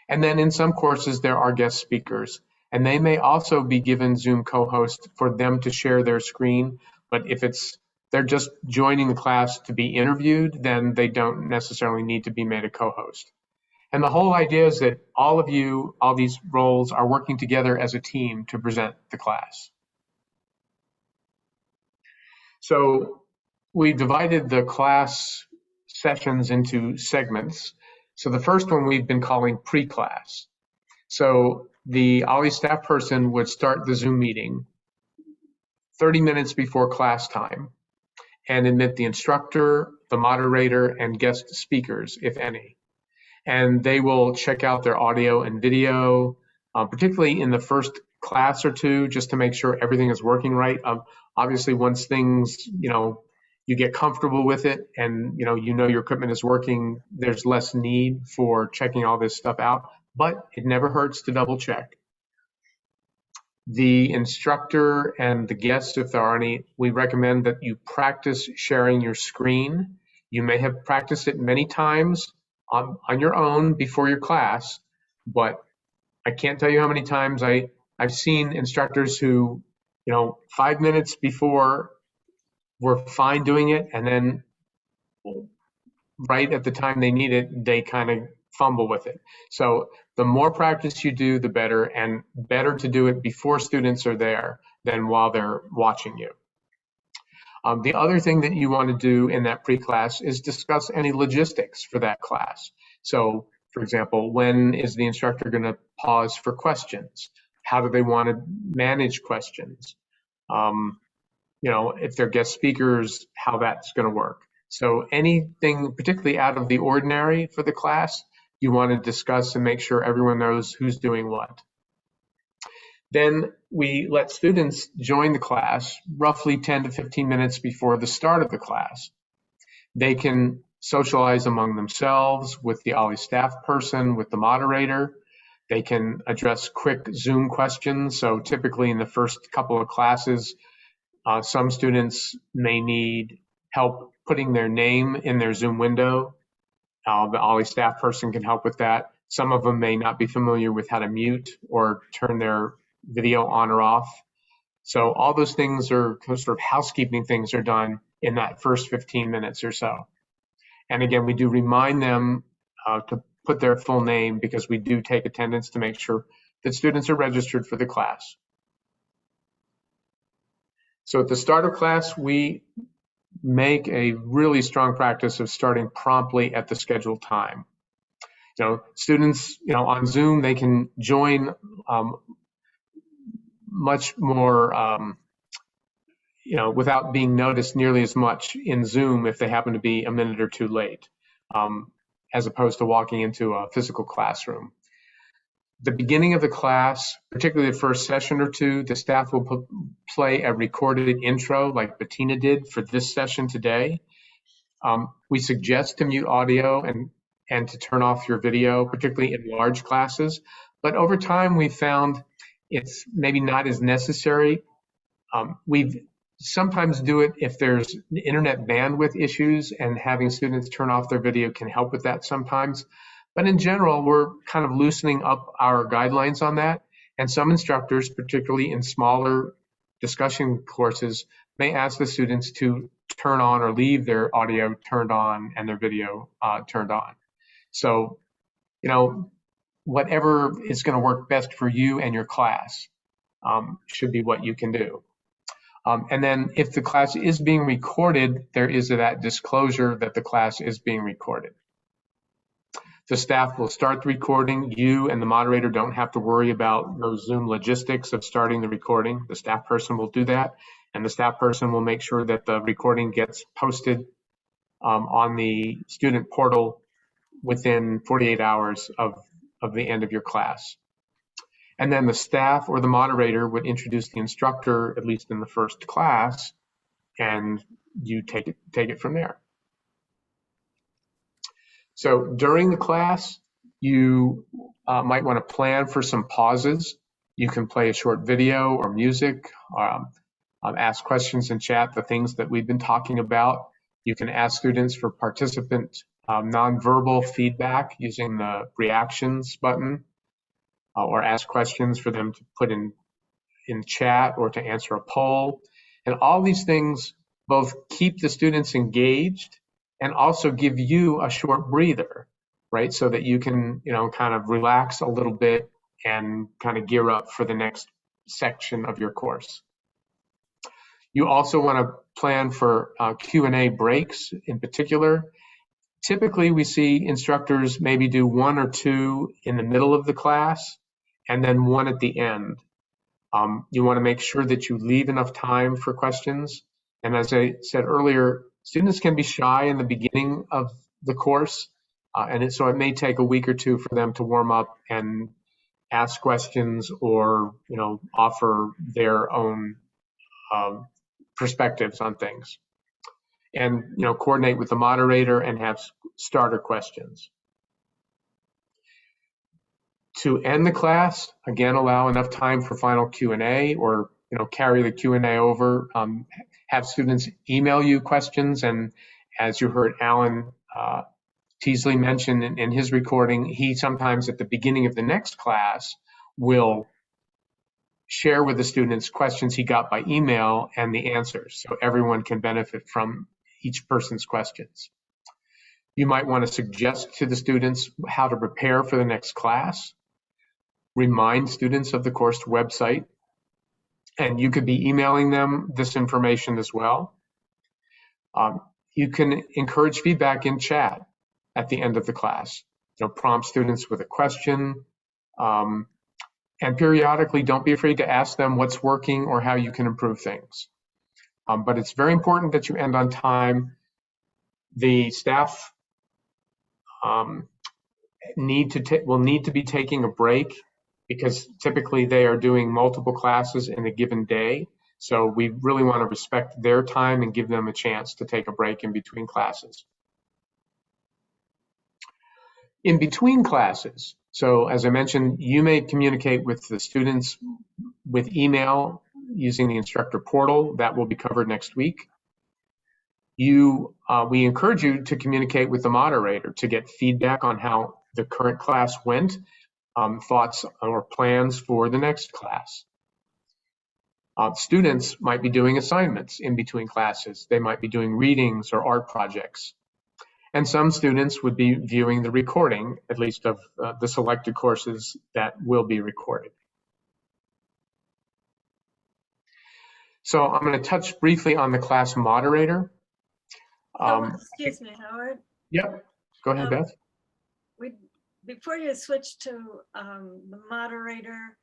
And then in some courses, there are guest speakers, and they may also be given Zoom co-host for them to share their screen. But if they're just joining the class to be interviewed, then they don't necessarily need to be made a co-host. And the whole idea is that all of you, all these roles are working together as a team to present the class. So we divided the class sessions into segments. So the first one we've been calling pre-class. So the OLLI staff person would start the Zoom meeting 30 minutes before class time and admit the instructor, the moderator, and guest speakers, if any. And they will check out their audio and video, particularly in the first class or two, just to make sure everything is working right. Obviously, once things, you get comfortable with it and your equipment is working, there's less need for checking all this stuff out, but it never hurts to double check. The instructor and the guests, if there are any, we recommend that you practice sharing your screen. You may have practiced it many times on your own before your class, but I can't tell you how many times I've seen instructors who, 5 minutes before were fine doing it, and then right at the time they need it, they kind of fumble with it. So the more practice you do, the better, and better to do it before students are there than while they're watching you. The other thing that you want to do in that pre-class is discuss any logistics for that class. So, for example, when is the instructor going to pause for questions? How do they want to manage questions? If they're guest speakers, how that's going to work. So anything particularly out of the ordinary for the class, you want to discuss and make sure everyone knows who's doing what. Then we let students join the class roughly 10 to 15 minutes before the start of the class. They can socialize among themselves with the OLLI staff person, with the moderator. They can address quick Zoom questions. So typically in the first couple of classes, some students may need help putting their name in their Zoom window. The OLLI staff person can help with that. Some of them may not be familiar with how to mute or turn their video on or off. So all those things are sort of housekeeping things are done in that first 15 minutes or so. And again, we do remind them to put their full name because we do take attendance to make sure that students are registered for the class. So at the start of class, we make a really strong practice of starting promptly at the scheduled time. Students, on Zoom, they can join much more, without being noticed nearly as much in Zoom if they happen to be a minute or two late, as opposed to walking into a physical classroom. the beginning of the class, particularly the first session or two, the staff will play a recorded intro like Bettina did for this session today. We suggest to mute audio and to turn off your video, particularly in large classes. But over time, we found it's maybe not as necessary. We sometimes do it if there's internet bandwidth issues, and having students turn off their video can help with that sometimes. But in general, we're kind of loosening up our guidelines on that. And some instructors, particularly in smaller discussion courses, may ask the students to turn on or leave their audio turned on and their video turned on. So, you know, whatever is going to work best for you and your class should be what you can do. And then if the class is being recorded, there is that disclosure that the class is being recorded. The staff will start the recording. You and the moderator don't have to worry about those Zoom logistics of starting the recording. The staff person will do that, and the staff person will make sure that the recording gets posted on the student portal within 48 hours of the end of your class. And then the staff or the moderator would introduce the instructor, at least in the first class, and you take it from there. So during the class, you might want to plan for some pauses. You can play a short video or music, ask questions in chat, the things that we've been talking about. You can ask students for participant nonverbal feedback using the reactions button, or ask questions for them to put in chat or to answer a poll. And all these things both keep the students engaged and also give you a short breather, right? So that you can, you know, kind of relax a little bit and kind of gear up for the next section of your course. You also want to plan for Q&A breaks in particular. Typically, we see instructors maybe do 1 or 2 in the middle of the class and then 1 at the end. You want to make sure that you leave enough time for questions. And as I said earlier, students can be shy in the beginning of the course, so it may take a week or 2 for them to warm up and ask questions or, you know, offer their own perspectives on things. And, you know, coordinate with the moderator and have starter questions. To end the class, again, allow enough time for final Q&A, or, you know, carry the Q&A over. Have students email you questions, and as you heard Alan Teasley mention in his recording, he sometimes at the beginning of the next class will share with the students questions he got by email and the answers, so everyone can benefit from each person's questions. You might want to suggest to the students how to prepare for the next class, remind students of the course website, and you could be emailing them this information as well. You can encourage feedback in chat at the end of the class. You know, prompt students with a question, and periodically don't be afraid to ask them what's working or how you can improve things. But it's very important that you end on time. The staff will need to be taking a break, because typically they are doing multiple classes in a given day. So we really want to respect their time and give them a chance to take a break in between classes. In between classes, so as I mentioned, you may communicate with the students with email using the instructor portal. That will be covered next week. We encourage you to communicate with the moderator to get feedback on how the current class went, thoughts or plans for the next class. Students might be doing assignments in between classes. They might be doing readings or art projects. And some students would be viewing the recording, at least of the selected courses that will be recorded. So I'm going to touch briefly on the class moderator. Excuse me, Howard. Yep, go ahead, Beth. Before you switch to the moderator,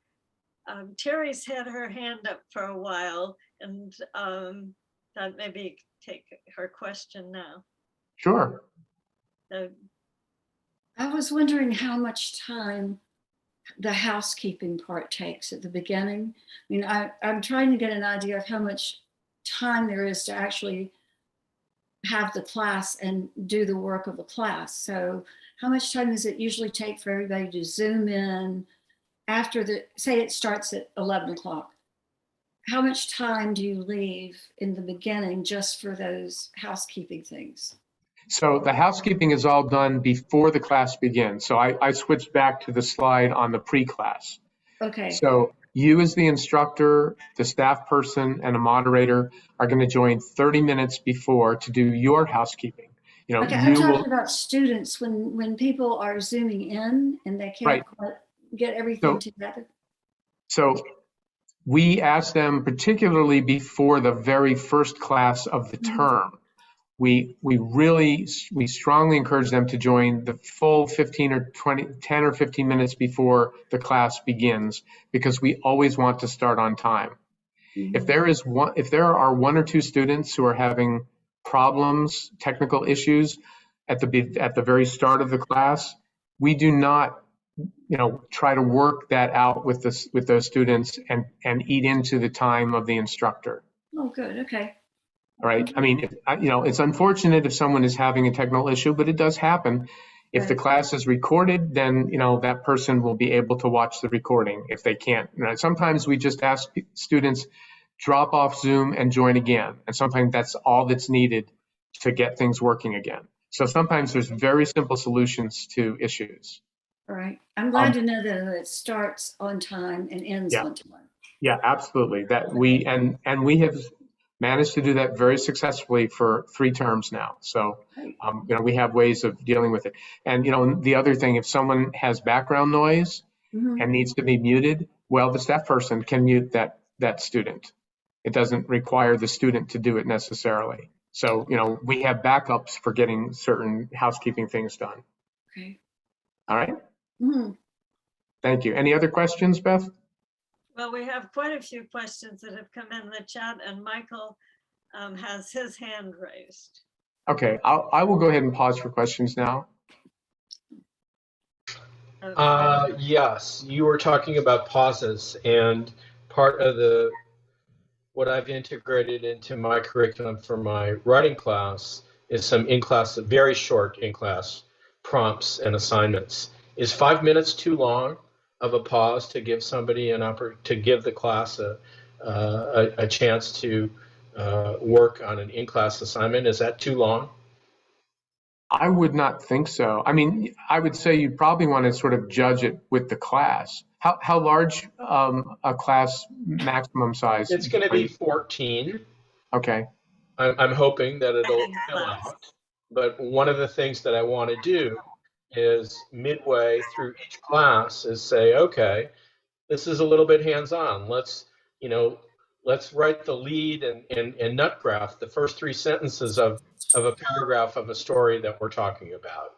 Terry's had her hand up for a while, and thought maybe take her question now. Sure. I was wondering how much time the housekeeping part takes at the beginning. I mean, I'm trying to get an idea of how much time there is to actually have the class and do the work of the class. So how much time does it usually take for everybody to Zoom in after say it starts at 11 o'clock? How much time do you leave in the beginning just for those housekeeping things? So the housekeeping is all done before the class begins. So I switched back to the slide on the pre-class. Okay. So you as the instructor, the staff person, and a moderator are going to join 30 minutes before to do your housekeeping. You know, Okay, I'm you talking will, about students when people are Zooming in and they can't Right. quite get everything together. So we ask them, particularly before the very first class of the term, we strongly encourage them to join the full 10 or 15 minutes before the class begins, because we always want to start on time. If there are one or two students who are having problems, technical issues at the very start of the class, we do not, try to work that out with those students and eat into the time of the instructor. Oh, good. Okay. All right. I mean, it's unfortunate if someone is having a technical issue, but it does happen. If the class is recorded, then, that person will be able to watch the recording. If they can't, sometimes we just ask students, drop off Zoom and join again. And sometimes that's all that's needed to get things working again. So sometimes there's very simple solutions to issues. All right. I'm glad to know that it starts on time and ends on time. Yeah, absolutely. That we have managed to do that very successfully for 3 terms now. So, we have ways of dealing with it. And, the other thing, if someone has background noise and needs to be muted, well, the staff person can mute that student. It doesn't require the student to do it necessarily. So, we have backups for getting certain housekeeping things done. Okay. All right. Thank you. Any other questions, Beth? Well, we have quite a few questions that have come in the chat, and Michael has his hand raised. Okay, I will go ahead and pause for questions now. Yes, you were talking about pauses, and part of what I've integrated into my curriculum for my writing class is some in-class, very short in-class prompts and assignments. Is 5 minutes too long of a pause to give somebody to give the class a chance to work on an in-class assignment? Is that too long? I would not think so. I mean, I would say you probably want to sort of judge it with the class. How large a class maximum size? It's going to be 14. Okay. I'm hoping that it'll fill out. But one of the things that I want to do is midway through each class is say, okay, this is a little bit hands-on. Let's write the lead and nut graph, the first 3 sentences of a paragraph of a story that we're talking about,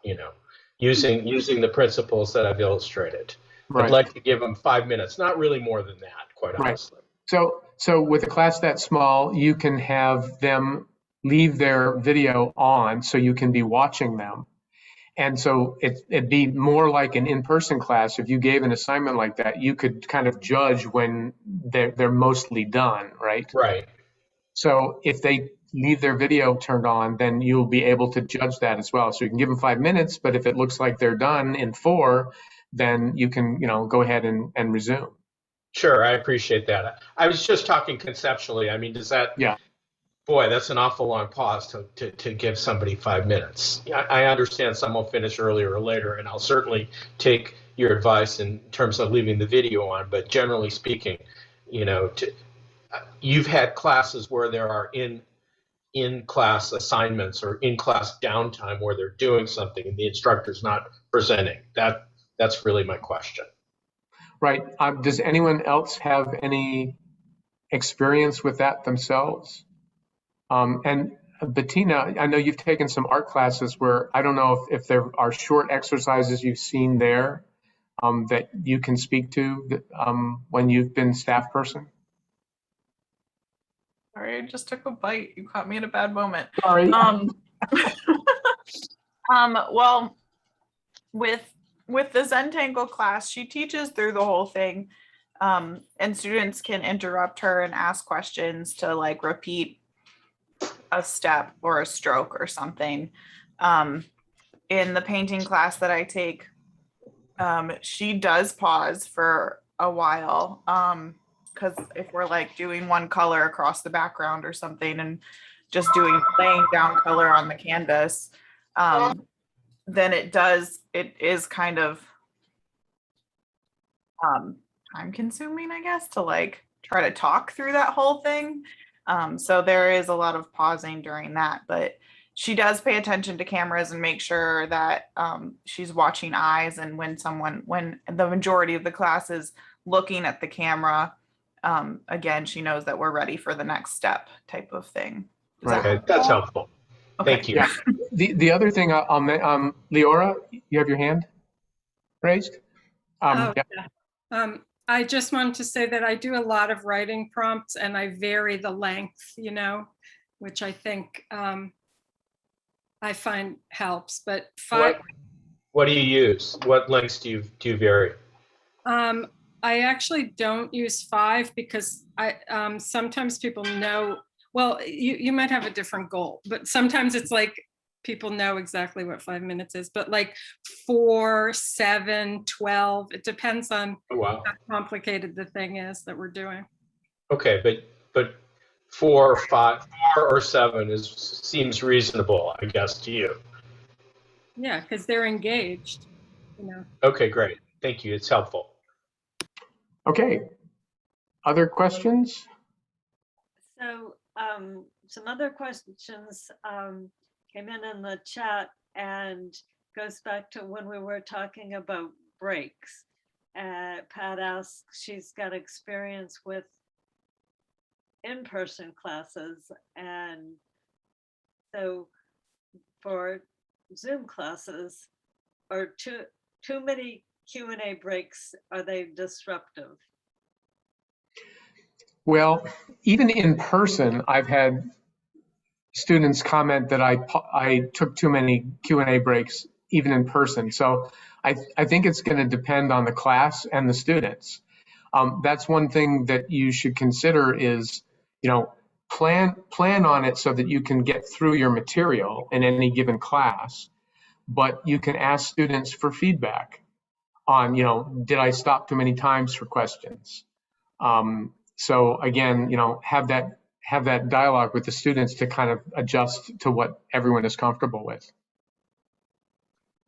using the principles that I've illustrated. Right. I'd like to give them 5 minutes, not really more than that, quite honestly. So with a class that small, you can have them leave their video on so you can be watching them. And so it'd be more like an in-person class. If you gave an assignment like that, you could kind of judge when they're mostly done, right? Right. So if they leave their video turned on, then you'll be able to judge that as well. So you can give them 5 minutes, but if it looks like they're done in 4, then you can, go ahead and resume. Sure, I appreciate that. I was just talking conceptually. I mean, does that? Yeah. Boy, that's an awful long pause to give somebody 5 minutes. I understand some will finish earlier or later, and I'll certainly take your advice in terms of leaving the video on. But generally speaking, you've had classes where there are in-class assignments or in-class downtime where they're doing something and the instructor's not presenting. That's really my question. Right. Does anyone else have any experience with that themselves? And Bettina, I know you've taken some art classes where I don't know if there are short exercises you've seen there that you can speak to when you've been staff person. Sorry, I just took a bite. You caught me at a bad moment. Sorry. Well, with with the Zentangle class, she teaches through the whole thing. And students can interrupt her and ask questions to like repeat a step or a stroke or something. In the painting class that I take, she does pause for a while. Because if we're like doing one color across the background or something and just laying down color on the canvas, then it is kind of time consuming, I guess, to like try to talk through that whole thing. So there is a lot of pausing during that, but she does pay attention to cameras and make sure that she's watching eyes. And when the majority of the class is looking at the camera, again, she knows that we're ready for the next step type of thing. Okay, that's helpful. Okay. Thank you. Yeah. The other thing, Leora, you have your hand raised? Yeah. I just wanted to say that I do a lot of writing prompts and I vary the length, which I think I find helps. But What do you use? What lengths do you vary? I actually don't use 5 because sometimes people know. Well, you might have a different goal, but sometimes it's like people know exactly what 5 minutes is, but like 4, 7, 12, it depends on how complicated the thing is that we're doing. Okay, but 4, 5, 4 or 7 seems reasonable, I guess, to you. Yeah, because they're engaged, Okay, great. Thank you. It's helpful. Okay. Other questions? So some other questions came in the chat and goes back to when we were talking about breaks. Pat asks, she's got experience with in-person classes, and so for Zoom classes, are too many Q&A breaks, are they disruptive? Well, even in person, I've had students comment that I took too many Q&A breaks, even in person. So I think it's going to depend on the class and the students. That's one thing that you should consider is, plan on it so that you can get through your material in any given class, but you can ask students for feedback on, did I stop too many times for questions? So again, have that dialogue with the students to kind of adjust to what everyone is comfortable with.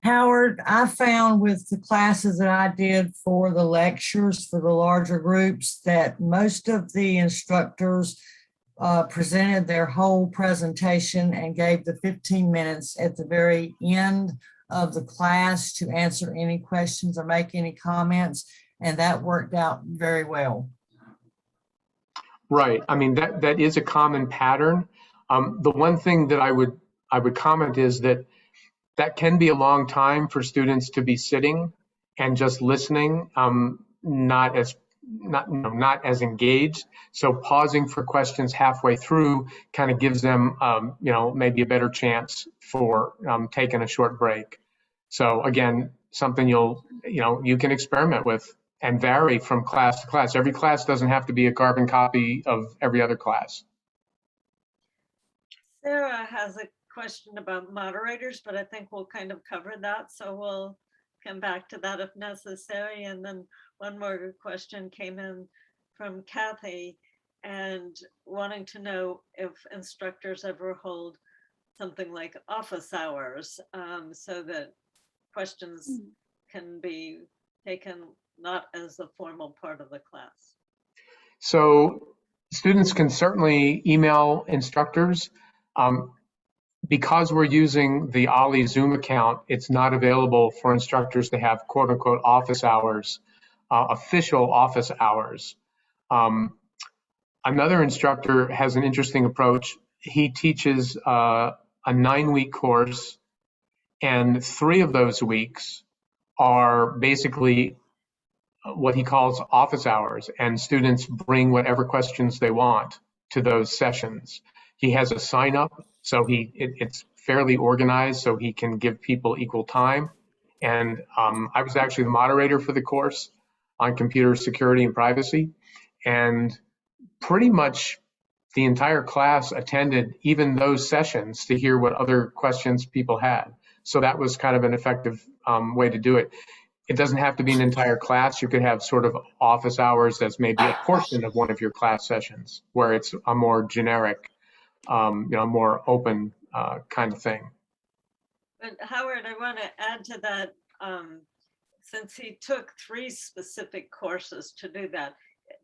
Howard, I found with the classes that I did for the lectures for the larger groups that most of the instructors presented their whole presentation and gave the 15 minutes at the very end of the class to answer any questions or make any comments, and that worked out very well. Right. I mean, that is a common pattern. The one thing that I would comment is that can be a long time for students to be sitting and just listening, not as engaged. So pausing for questions halfway through kind of gives them, maybe a better chance for taking a short break. So again, something you can experiment with and vary from class to class. Every class doesn't have to be a carbon copy of every other class. Sarah has a question about moderators, but I think we'll kind of cover that. So we'll come back to that if necessary. And then one more question came in from Kathy and wanting to know if instructors ever hold something like office hours so that questions can be taken not as a formal part of the class. So students can certainly email instructors. Because we're using the OLLI Zoom account, it's not available for instructors to have quote unquote office hours, official office hours. Another instructor has an interesting approach. He teaches a 9-week course, and 3 of those weeks are basically what he calls office hours, and students bring whatever questions they want to those sessions. He has a sign up, so it's fairly organized, so he can give people equal time. And I was actually the moderator for the course on computer security and privacy. And pretty much the entire class attended even those sessions to hear what other questions people had. So that was kind of an effective way to do it. It doesn't have to be an entire class. You could have sort of office hours as maybe a portion of one of your class sessions where it's a more generic, more open kind of thing. But Howard, I want to add to that, since he took 3 specific courses to do that,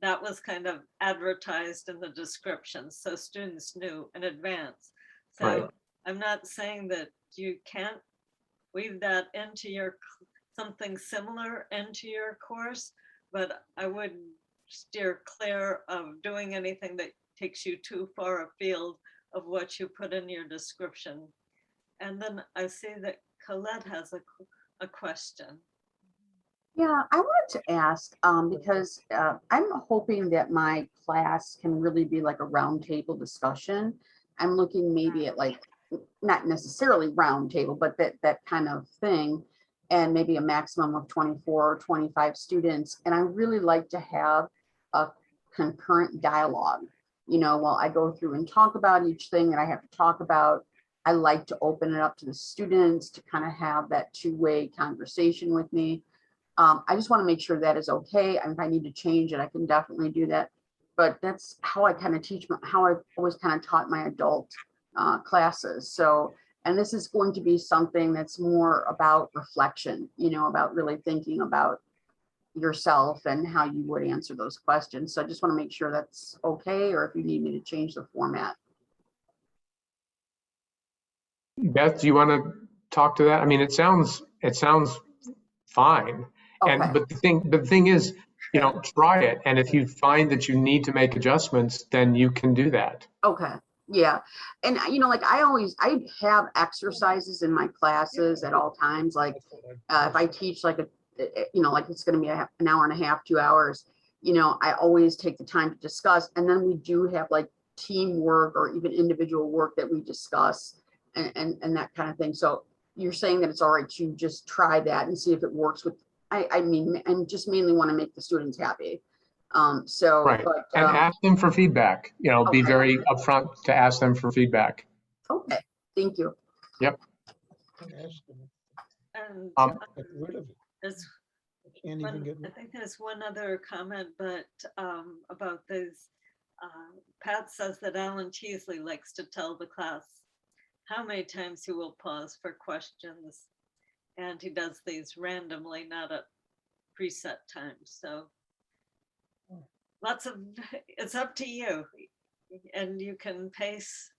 that was kind of advertised in the description, so students knew in advance. So Right. I'm not saying that you can't weave that into your something similar into your course, but I would steer clear of doing anything that takes you too far afield of what you put in your description. And then I see that Colette has a question. Yeah, I wanted to ask, because I'm hoping that my class can really be like a roundtable discussion. I'm looking maybe at like, not necessarily roundtable, but that kind of thing, and maybe a maximum of 24 or 25 students. And I really like to have a concurrent dialogue. While I go through and talk about each thing that I have to talk about, I like to open it up to the students to kind of have that two-way conversation with me. I just want to make sure that is okay. And if I need to change it, I can definitely do that. But that's how I kind of teach, how I've always kind of taught my adult classes. So, and this is going to be something that's more about reflection, about really thinking about yourself and how you would answer those questions. So I just want to make sure that's okay, or if you need me to change the format. Beth, do you want to talk to that? I mean, it sounds fine. Okay. But the thing is, try it. And if you find that you need to make adjustments, then you can do that. Okay. Yeah. And like I have exercises in my classes at all times. Like if I teach like like it's going to be an hour and a half, 2 hours, I always take the time to discuss. And then we do have like teamwork or even individual work that we discuss and that kind of thing. So you're saying that it's all right to just try that and see if it works with, I mean, and just mainly want to make the students happy. Right. But, and ask them for feedback, be okay. very upfront to ask them for feedback. Okay. Thank you. Yep. And there's I think there's one other comment, but about this, Pat says that Alan Cheesley likes to tell the class how many times he will pause for questions, and he does these randomly, not at preset times. So it's up to you, and you can pace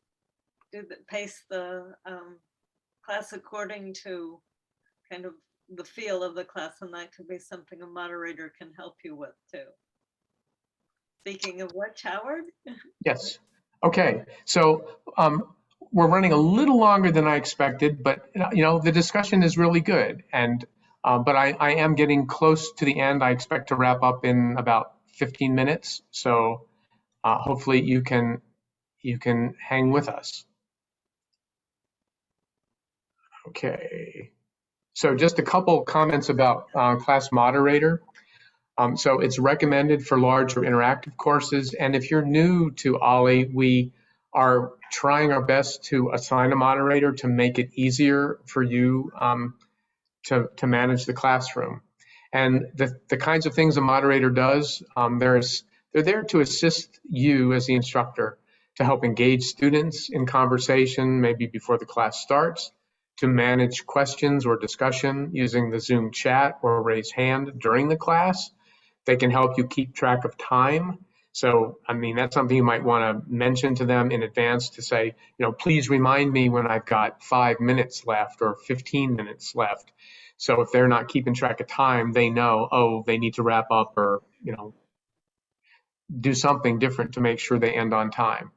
the class according to kind of the feel of the class, and that could be something a moderator can help you with too. Speaking of which, Howard? Yes. Okay. So we're running a little longer than I expected, but the discussion is really good. And but I am getting close to the end. I expect to wrap up in about 15 minutes. So hopefully you can hang with us. Okay. So just a couple comments about class moderator. So it's recommended for large or interactive courses. And if you're new to OLLI, we are trying our best to assign a moderator to make it easier for you to manage the classroom. And the kinds of things a moderator does, they're there to assist you as the instructor to help engage students in conversation, maybe before the class starts, to manage questions or discussion using the Zoom chat or raise hand during the class. They can help you keep track of time. So, I mean, that's something you might want to mention to them in advance to say, please remind me when I've got 5 minutes left or 15 minutes left. So if they're not keeping track of time, they know, oh, they need to wrap up or, do something different to make sure they end on time.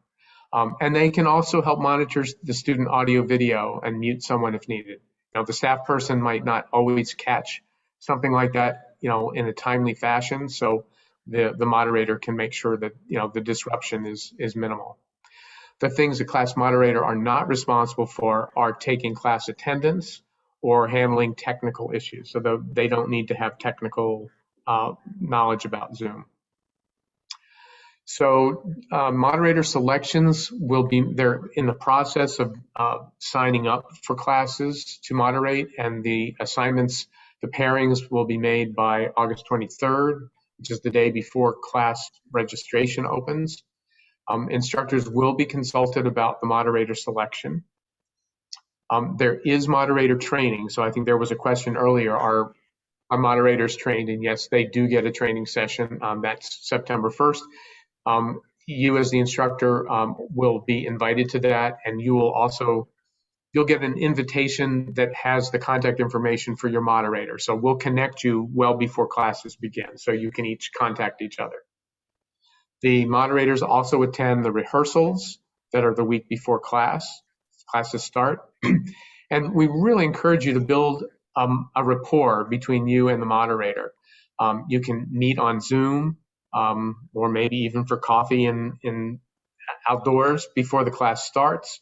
And they can also help monitor the student audio video and mute someone if needed. The staff person might not always catch something like that, in a timely fashion. So the moderator can make sure that, the disruption is minimal. The things the class moderator are not responsible for are taking class attendance or handling technical issues. So they don't need to have technical knowledge about Zoom. So moderator selections they're in the process of signing up for classes to moderate, and the assignments, the pairings will be made by August 23rd, which is the day before class registration opens. Instructors will be consulted about the moderator selection. There is moderator training. So I think there was a question earlier, are moderators trained? And yes, they do get a training session. That's September 1st. You as the instructor will be invited to that, and you'll get an invitation that has the contact information for your moderator. So we'll connect you well before classes begin, so you can each contact each other. The moderators also attend the rehearsals that are the week before classes start. And we really encourage you to build a rapport between you and the moderator. You can meet on Zoom, or maybe even for coffee in outdoors before the class starts.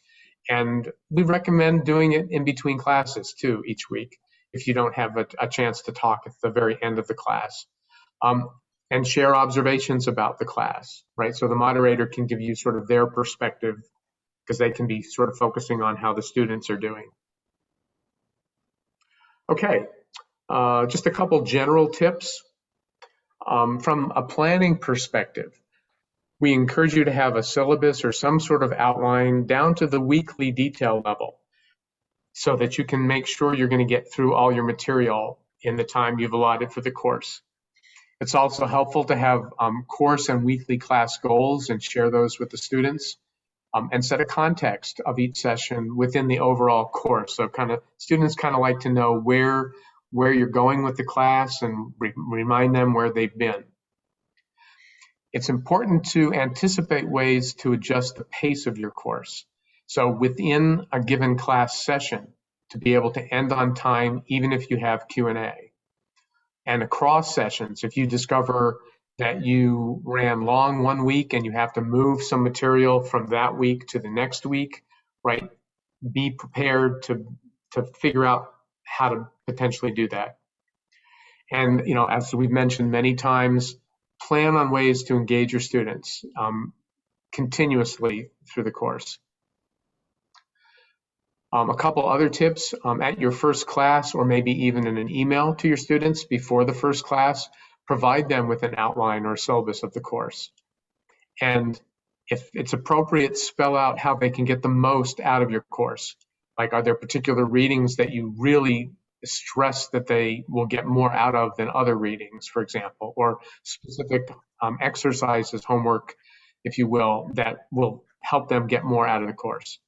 And we recommend doing it in between classes too, each week, if you don't have a chance to talk at the very end of the class. And share observations about the class, right? So the moderator can give you sort of their perspective, because they can be sort of focusing on how the students are doing. Okay, just a couple general tips. From a planning perspective, we encourage you to have a syllabus or some sort of outline down to the weekly detail level, so that you can make sure you're going to get through all your material in the time you've allotted for the course. It's also helpful to have course and weekly class goals and share those with the students, and set a context of each session within the overall course. So students like to know where you're going with the class, and remind them where they've been. It's important to anticipate ways to adjust the pace of your course. So within a given class session, to be able to end on time, even if you have Q&A. And across sessions, if you discover that you ran long one week and you have to move some material from that week to the next week, right? Be prepared to figure out how to potentially do that. And, as we've mentioned many times, plan on ways to engage your students continuously through the course. A couple other tips at your first class, or maybe even in an email to your students before the first class, provide them with an outline or syllabus of the course. And if it's appropriate, spell out how they can get the most out of your course. Like, are there particular readings that you really stress that they will get more out of than other readings, for example, or specific exercises, homework, if you will, that will help them get more out of the course.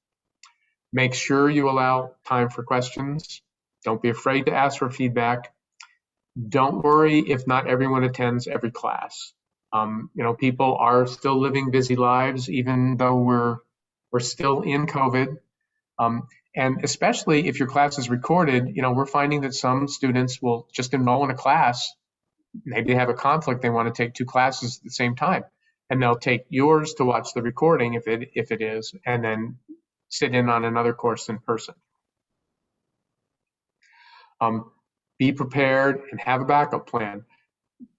Make sure you allow time for questions. Don't be afraid to ask for feedback. Don't worry if not everyone attends every class. People are still living busy lives, even though we're still in COVID. And especially if your class is recorded, we're finding that some students will just enroll in a class. Maybe they have a conflict, they want to take two classes at the same time, and they'll take yours to watch the recording if it is, and then sit in on another course in person. Be prepared and have a backup plan.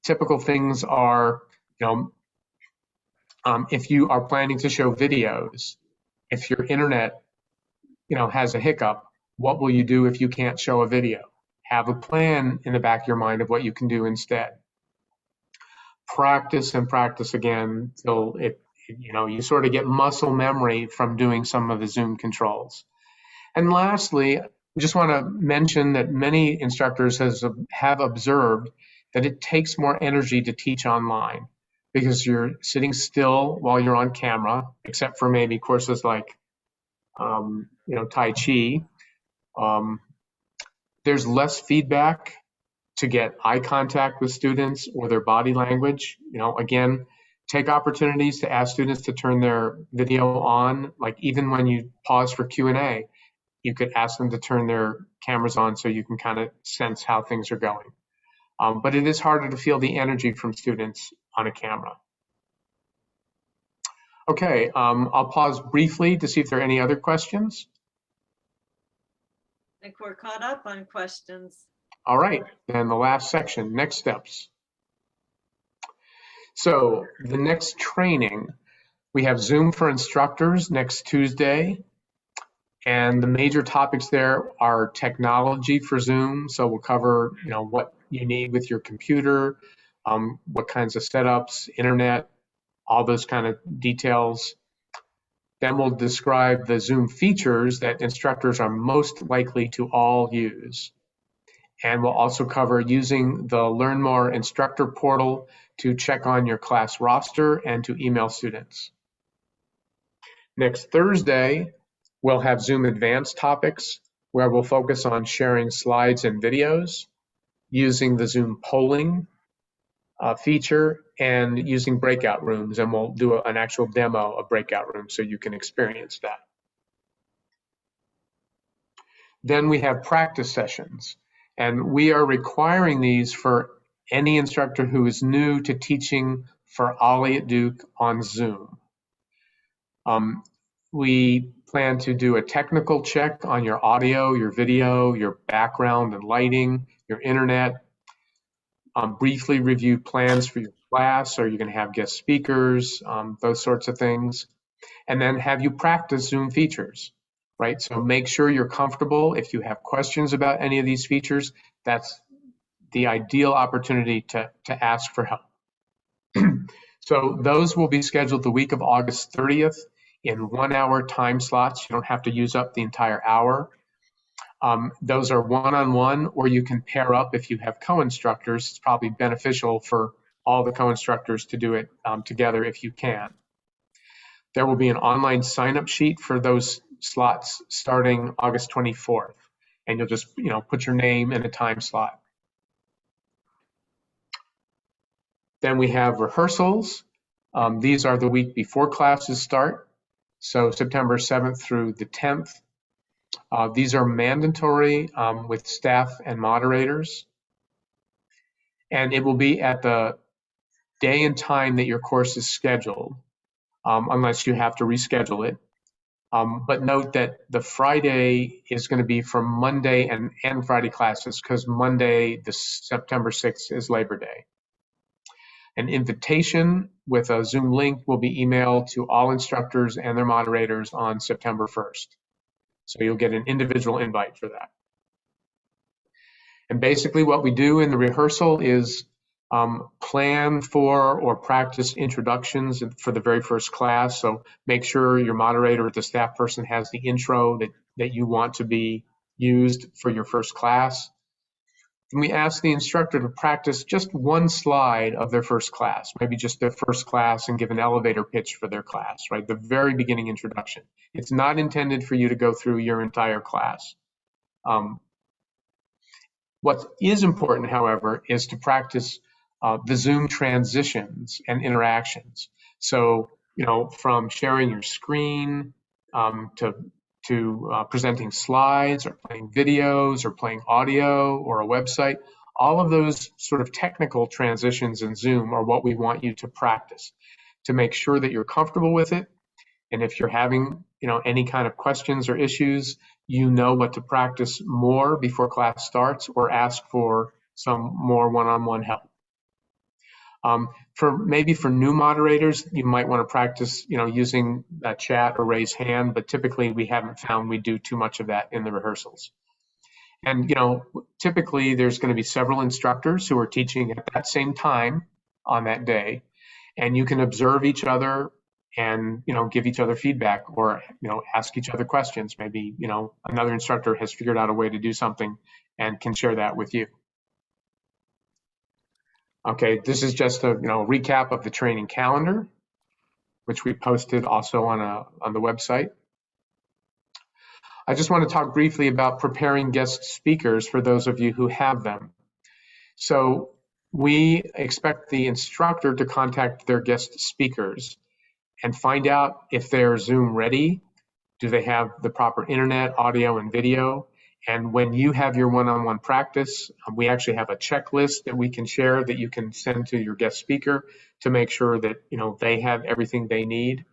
Typical things are, if you are planning to show videos, if your internet, has a hiccup, what will you do if you can't show a video? Have a plan in the back of your mind of what you can do instead. Practice and practice again till you sort of get muscle memory from doing some of the Zoom controls. And lastly, I just want to mention that many instructors have observed that it takes more energy to teach online, because you're sitting still while you're on camera, except for maybe courses like Tai Chi. There's less feedback to get eye contact with students or their body language. Again, take opportunities to ask students to turn their video on. Like, even when you pause for Q&A, you could ask them to turn their cameras on so you can kind of sense how things are going. But it is harder to feel the energy from students on a camera. Okay, I'll pause briefly to see if there are any other questions. think we're caught up on questions. All right, then the last section, next steps. So the next training, we have Zoom for instructors next Tuesday. And the major topics there are technology for Zoom. So we'll cover, what you need with your computer, what kinds of setups, internet, all those kind of details. Then we'll describe the Zoom features that instructors are most likely to all use. And we'll also cover using the Learn More instructor portal to check on your class roster and to email students. Next Thursday, we'll have Zoom advanced topics where we'll focus on sharing slides and videos, using the Zoom polling feature, and using breakout rooms. And we'll do an actual demo of breakout rooms so you can experience that. Then we have practice sessions, and we are requiring these for any instructor who is new to teaching for OLLI at Duke on Zoom. We plan to do a technical check on your audio, your video, your background and lighting, your internet, briefly review plans for your class. Are you going to have guest speakers, those sorts of things, and then have you practice Zoom features, right? So make sure you're comfortable. If you have questions about any of these features, that's the ideal opportunity to ask for help. So those will be scheduled the week of August 30th in 1 hour time slots. You don't have to use up the entire hour. Those are one-on-one, or you can pair up if you have co-instructors. It's probably beneficial for all the co-instructors to do it together if you can. There will be an online sign-up sheet for those slots starting August 24th, and you'll just put your name in a time slot. Then we have rehearsals. These are the week before classes start, so September 7th through the 10th. These are mandatory with staff and moderators. And it will be at the day and time that your course is scheduled, unless you have to reschedule it. But note that the Friday is going to be from Monday and Friday classes, because Monday, the September 6th, is Labor Day. An invitation with a Zoom link will be emailed to all instructors and their moderators on September 1st. So you'll get an individual invite for that. And basically what we do in the rehearsal is plan for or practice introductions for the very first class. So make sure your moderator or the staff person has the intro that you want to be used for your first class. And we ask the instructor to practice just one slide of their first class, maybe just their first class, and give an elevator pitch for their class, right? The very beginning introduction. It's not intended for you to go through your entire class. What is important, however, is to practice the Zoom transitions and interactions. So, from sharing your screen to presenting slides or playing videos or playing audio or a website, all of those sort of technical transitions in Zoom are what we want you to practice to make sure that you're comfortable with it. And if you're having, any kind of questions or issues, you know what to practice more before class starts, or ask for some more one-on-one help. For new moderators, you might want to practice, using a chat or raise hand, but typically we haven't found we do too much of that in the rehearsals. And, typically there's going to be several instructors who are teaching at that same time on that day, and you can observe each other and, give each other feedback, or, ask each other questions. Maybe, another instructor has figured out a way to do something and can share that with you. Okay, this is just a recap of the training calendar, which we posted also on the website. I just want to talk briefly about preparing guest speakers for those of you who have them. So we expect the instructor to contact their guest speakers and find out if they're Zoom ready. Do they have the proper internet, audio, and video? And when you have your one-on-one practice, we actually have a checklist that we can share that you can send to your guest speaker to make sure that they have everything they need.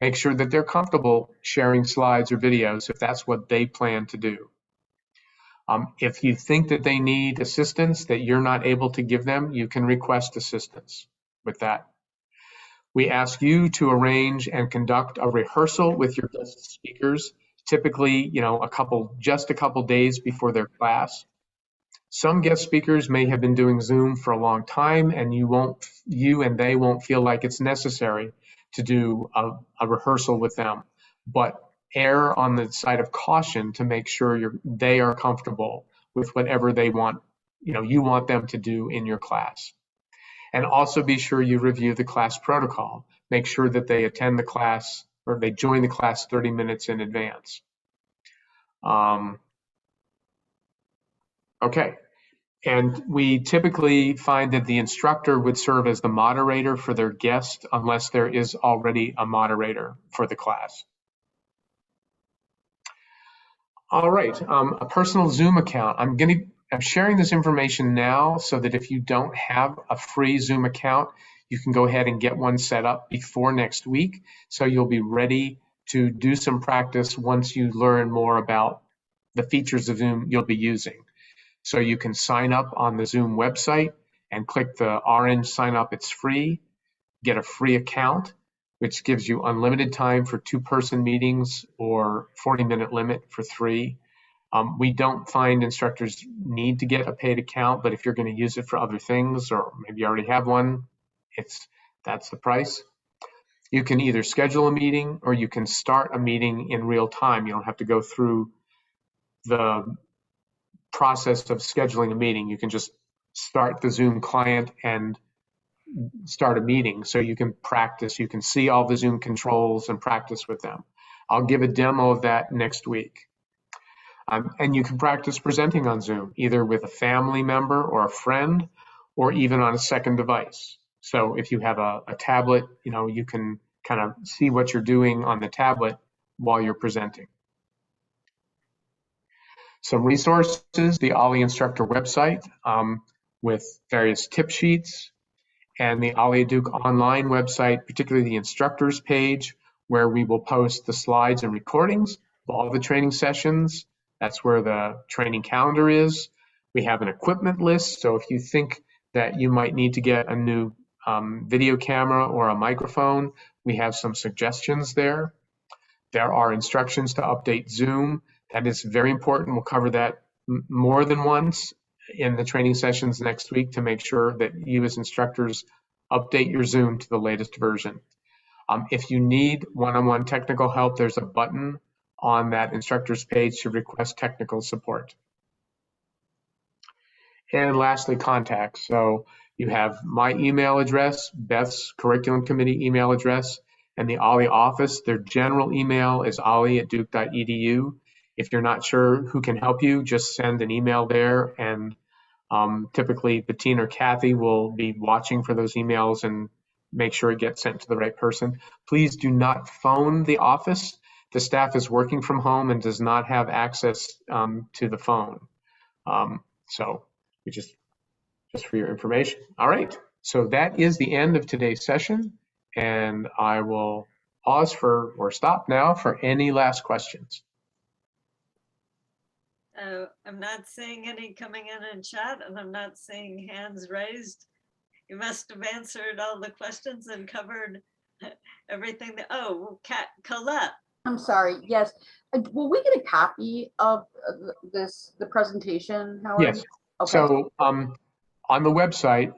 Make sure that they're comfortable sharing slides or videos if that's what they plan to do. If you think that they need assistance that you're not able to give them, you can request assistance with that. We ask you to arrange and conduct a rehearsal with your guest speakers, typically, just a couple days before their class. Some guest speakers may have been doing Zoom for a long time, and you and they won't feel like it's necessary to do a rehearsal with them, but err on the side of caution to make sure they are comfortable with whatever they want, you want them to do in your class. And also be sure you review the class protocol. Make sure that they attend the class or they join the class 30 minutes in advance. Okay. And we typically find that the instructor would serve as the moderator for their guest unless there is already a moderator for the class. All right, a personal Zoom account. I'm sharing this information now so that if you don't have a free Zoom account, you can go ahead and get one set up before next week. So you'll be ready to do some practice once you learn more about the features of Zoom you'll be using. So you can sign up on the Zoom website and click the orange sign up. It's free. Get a free account, which gives you unlimited time for 2-person meetings or 40-minute limit for 3. We don't find instructors need to get a paid account, but if you're going to use it for other things, or maybe you already have one, that's the price. You can either schedule a meeting or you can start a meeting in real time. You don't have to go through the process of scheduling a meeting. You can just start the Zoom client and start a meeting so you can practice. You can see all the Zoom controls and practice with them. I'll give a demo of that next week. And you can practice presenting on Zoom, either with a family member or a friend, or even on a second device. So if you have a tablet, you can kind of see what you're doing on the tablet while you're presenting. Some resources, the OLLI instructor website with various tip sheets, and the OLLI Duke online website, particularly the instructors page, where we will post the slides and recordings of all the training sessions. That's where the training calendar is. We have an equipment list, so if you think that you might need to get a new video camera or a microphone, we have some suggestions there. There are instructions to update Zoom. That is very important. We'll cover that more than once in the training sessions next week to make sure that you as instructors update your Zoom to the latest version. If you need one-on-one technical help, there's a button on that instructor's page to request technical support. And lastly, contacts. So you have my email address, Beth's curriculum committee email address, and the OLLI office. Their general email is olli@duke.edu. If you're not sure who can help you, just send an email there, and typically Bettina or Kathy will be watching for those emails and make sure it gets sent to the right person. Please do not phone the office. The staff is working from home and does not have access to the phone. So we just for your information. All right, so that is the end of today's session, and I will pause or stop now for any last questions. I'm not seeing any coming in chat, and I'm not seeing hands raised. You must have answered all the questions and covered everything. Colette. I'm sorry. Yes. Will we get a copy of the presentation, Howard? Yes. Okay. So on the website,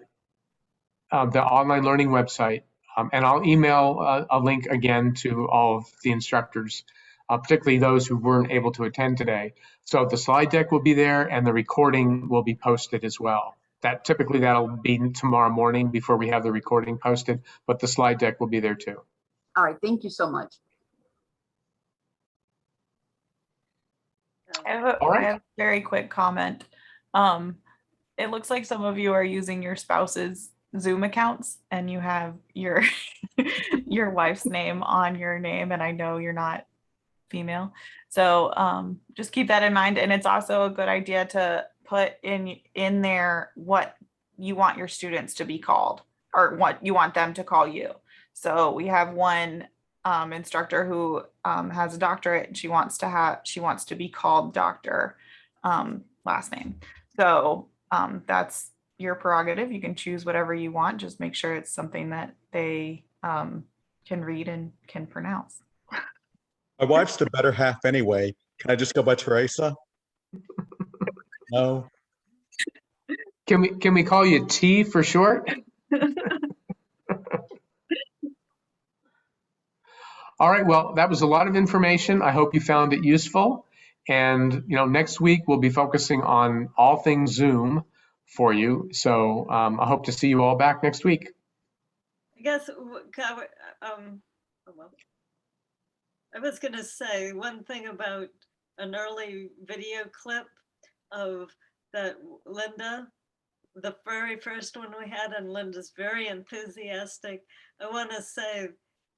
the online learning website, and I'll email a link again to all of the instructors, particularly those who weren't able to attend today. So the slide deck will be there and the recording will be posted as well. That'll be tomorrow morning before we have the recording posted, but the slide deck will be there too. All right. Thank you so much. I have a very quick comment. It looks like some of you are using your spouse's Zoom accounts and you have your your wife's name on your name, and I know you're not female. So just keep that in mind. And it's also a good idea to put in there what you want your students to be called or what you want them to call you. So we have one instructor who has a doctorate, and she wants to be called Dr. last name. So that's your prerogative. You can choose whatever you want. Just make sure it's something that they can read and can pronounce. My wife's the better half anyway. Can I just go by Teresa? No. Can we call you T for short? All right, well, that was a lot of information. I hope you found it useful. And next week we'll be focusing on all things Zoom for you. So I hope to see you all back next week. I guess, I was gonna say one thing about an early video clip of that Linda, the very first one we had, and Linda's very enthusiastic. I wanna say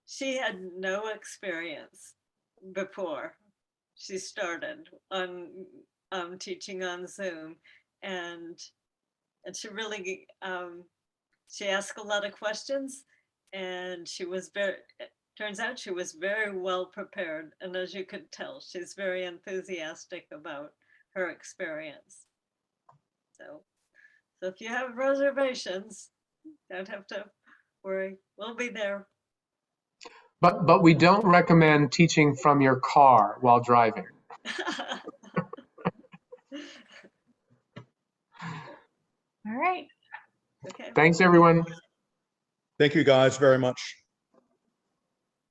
she had no experience before she started on teaching on Zoom, and she really she asked a lot of questions, and she was turns out she was very well prepared, and as you could tell, she's very enthusiastic about her experience. So if you have reservations, don't have to worry, we'll be there. But we don't recommend teaching from your car while driving. All right. Okay. Thanks, everyone. Thank you guys very much.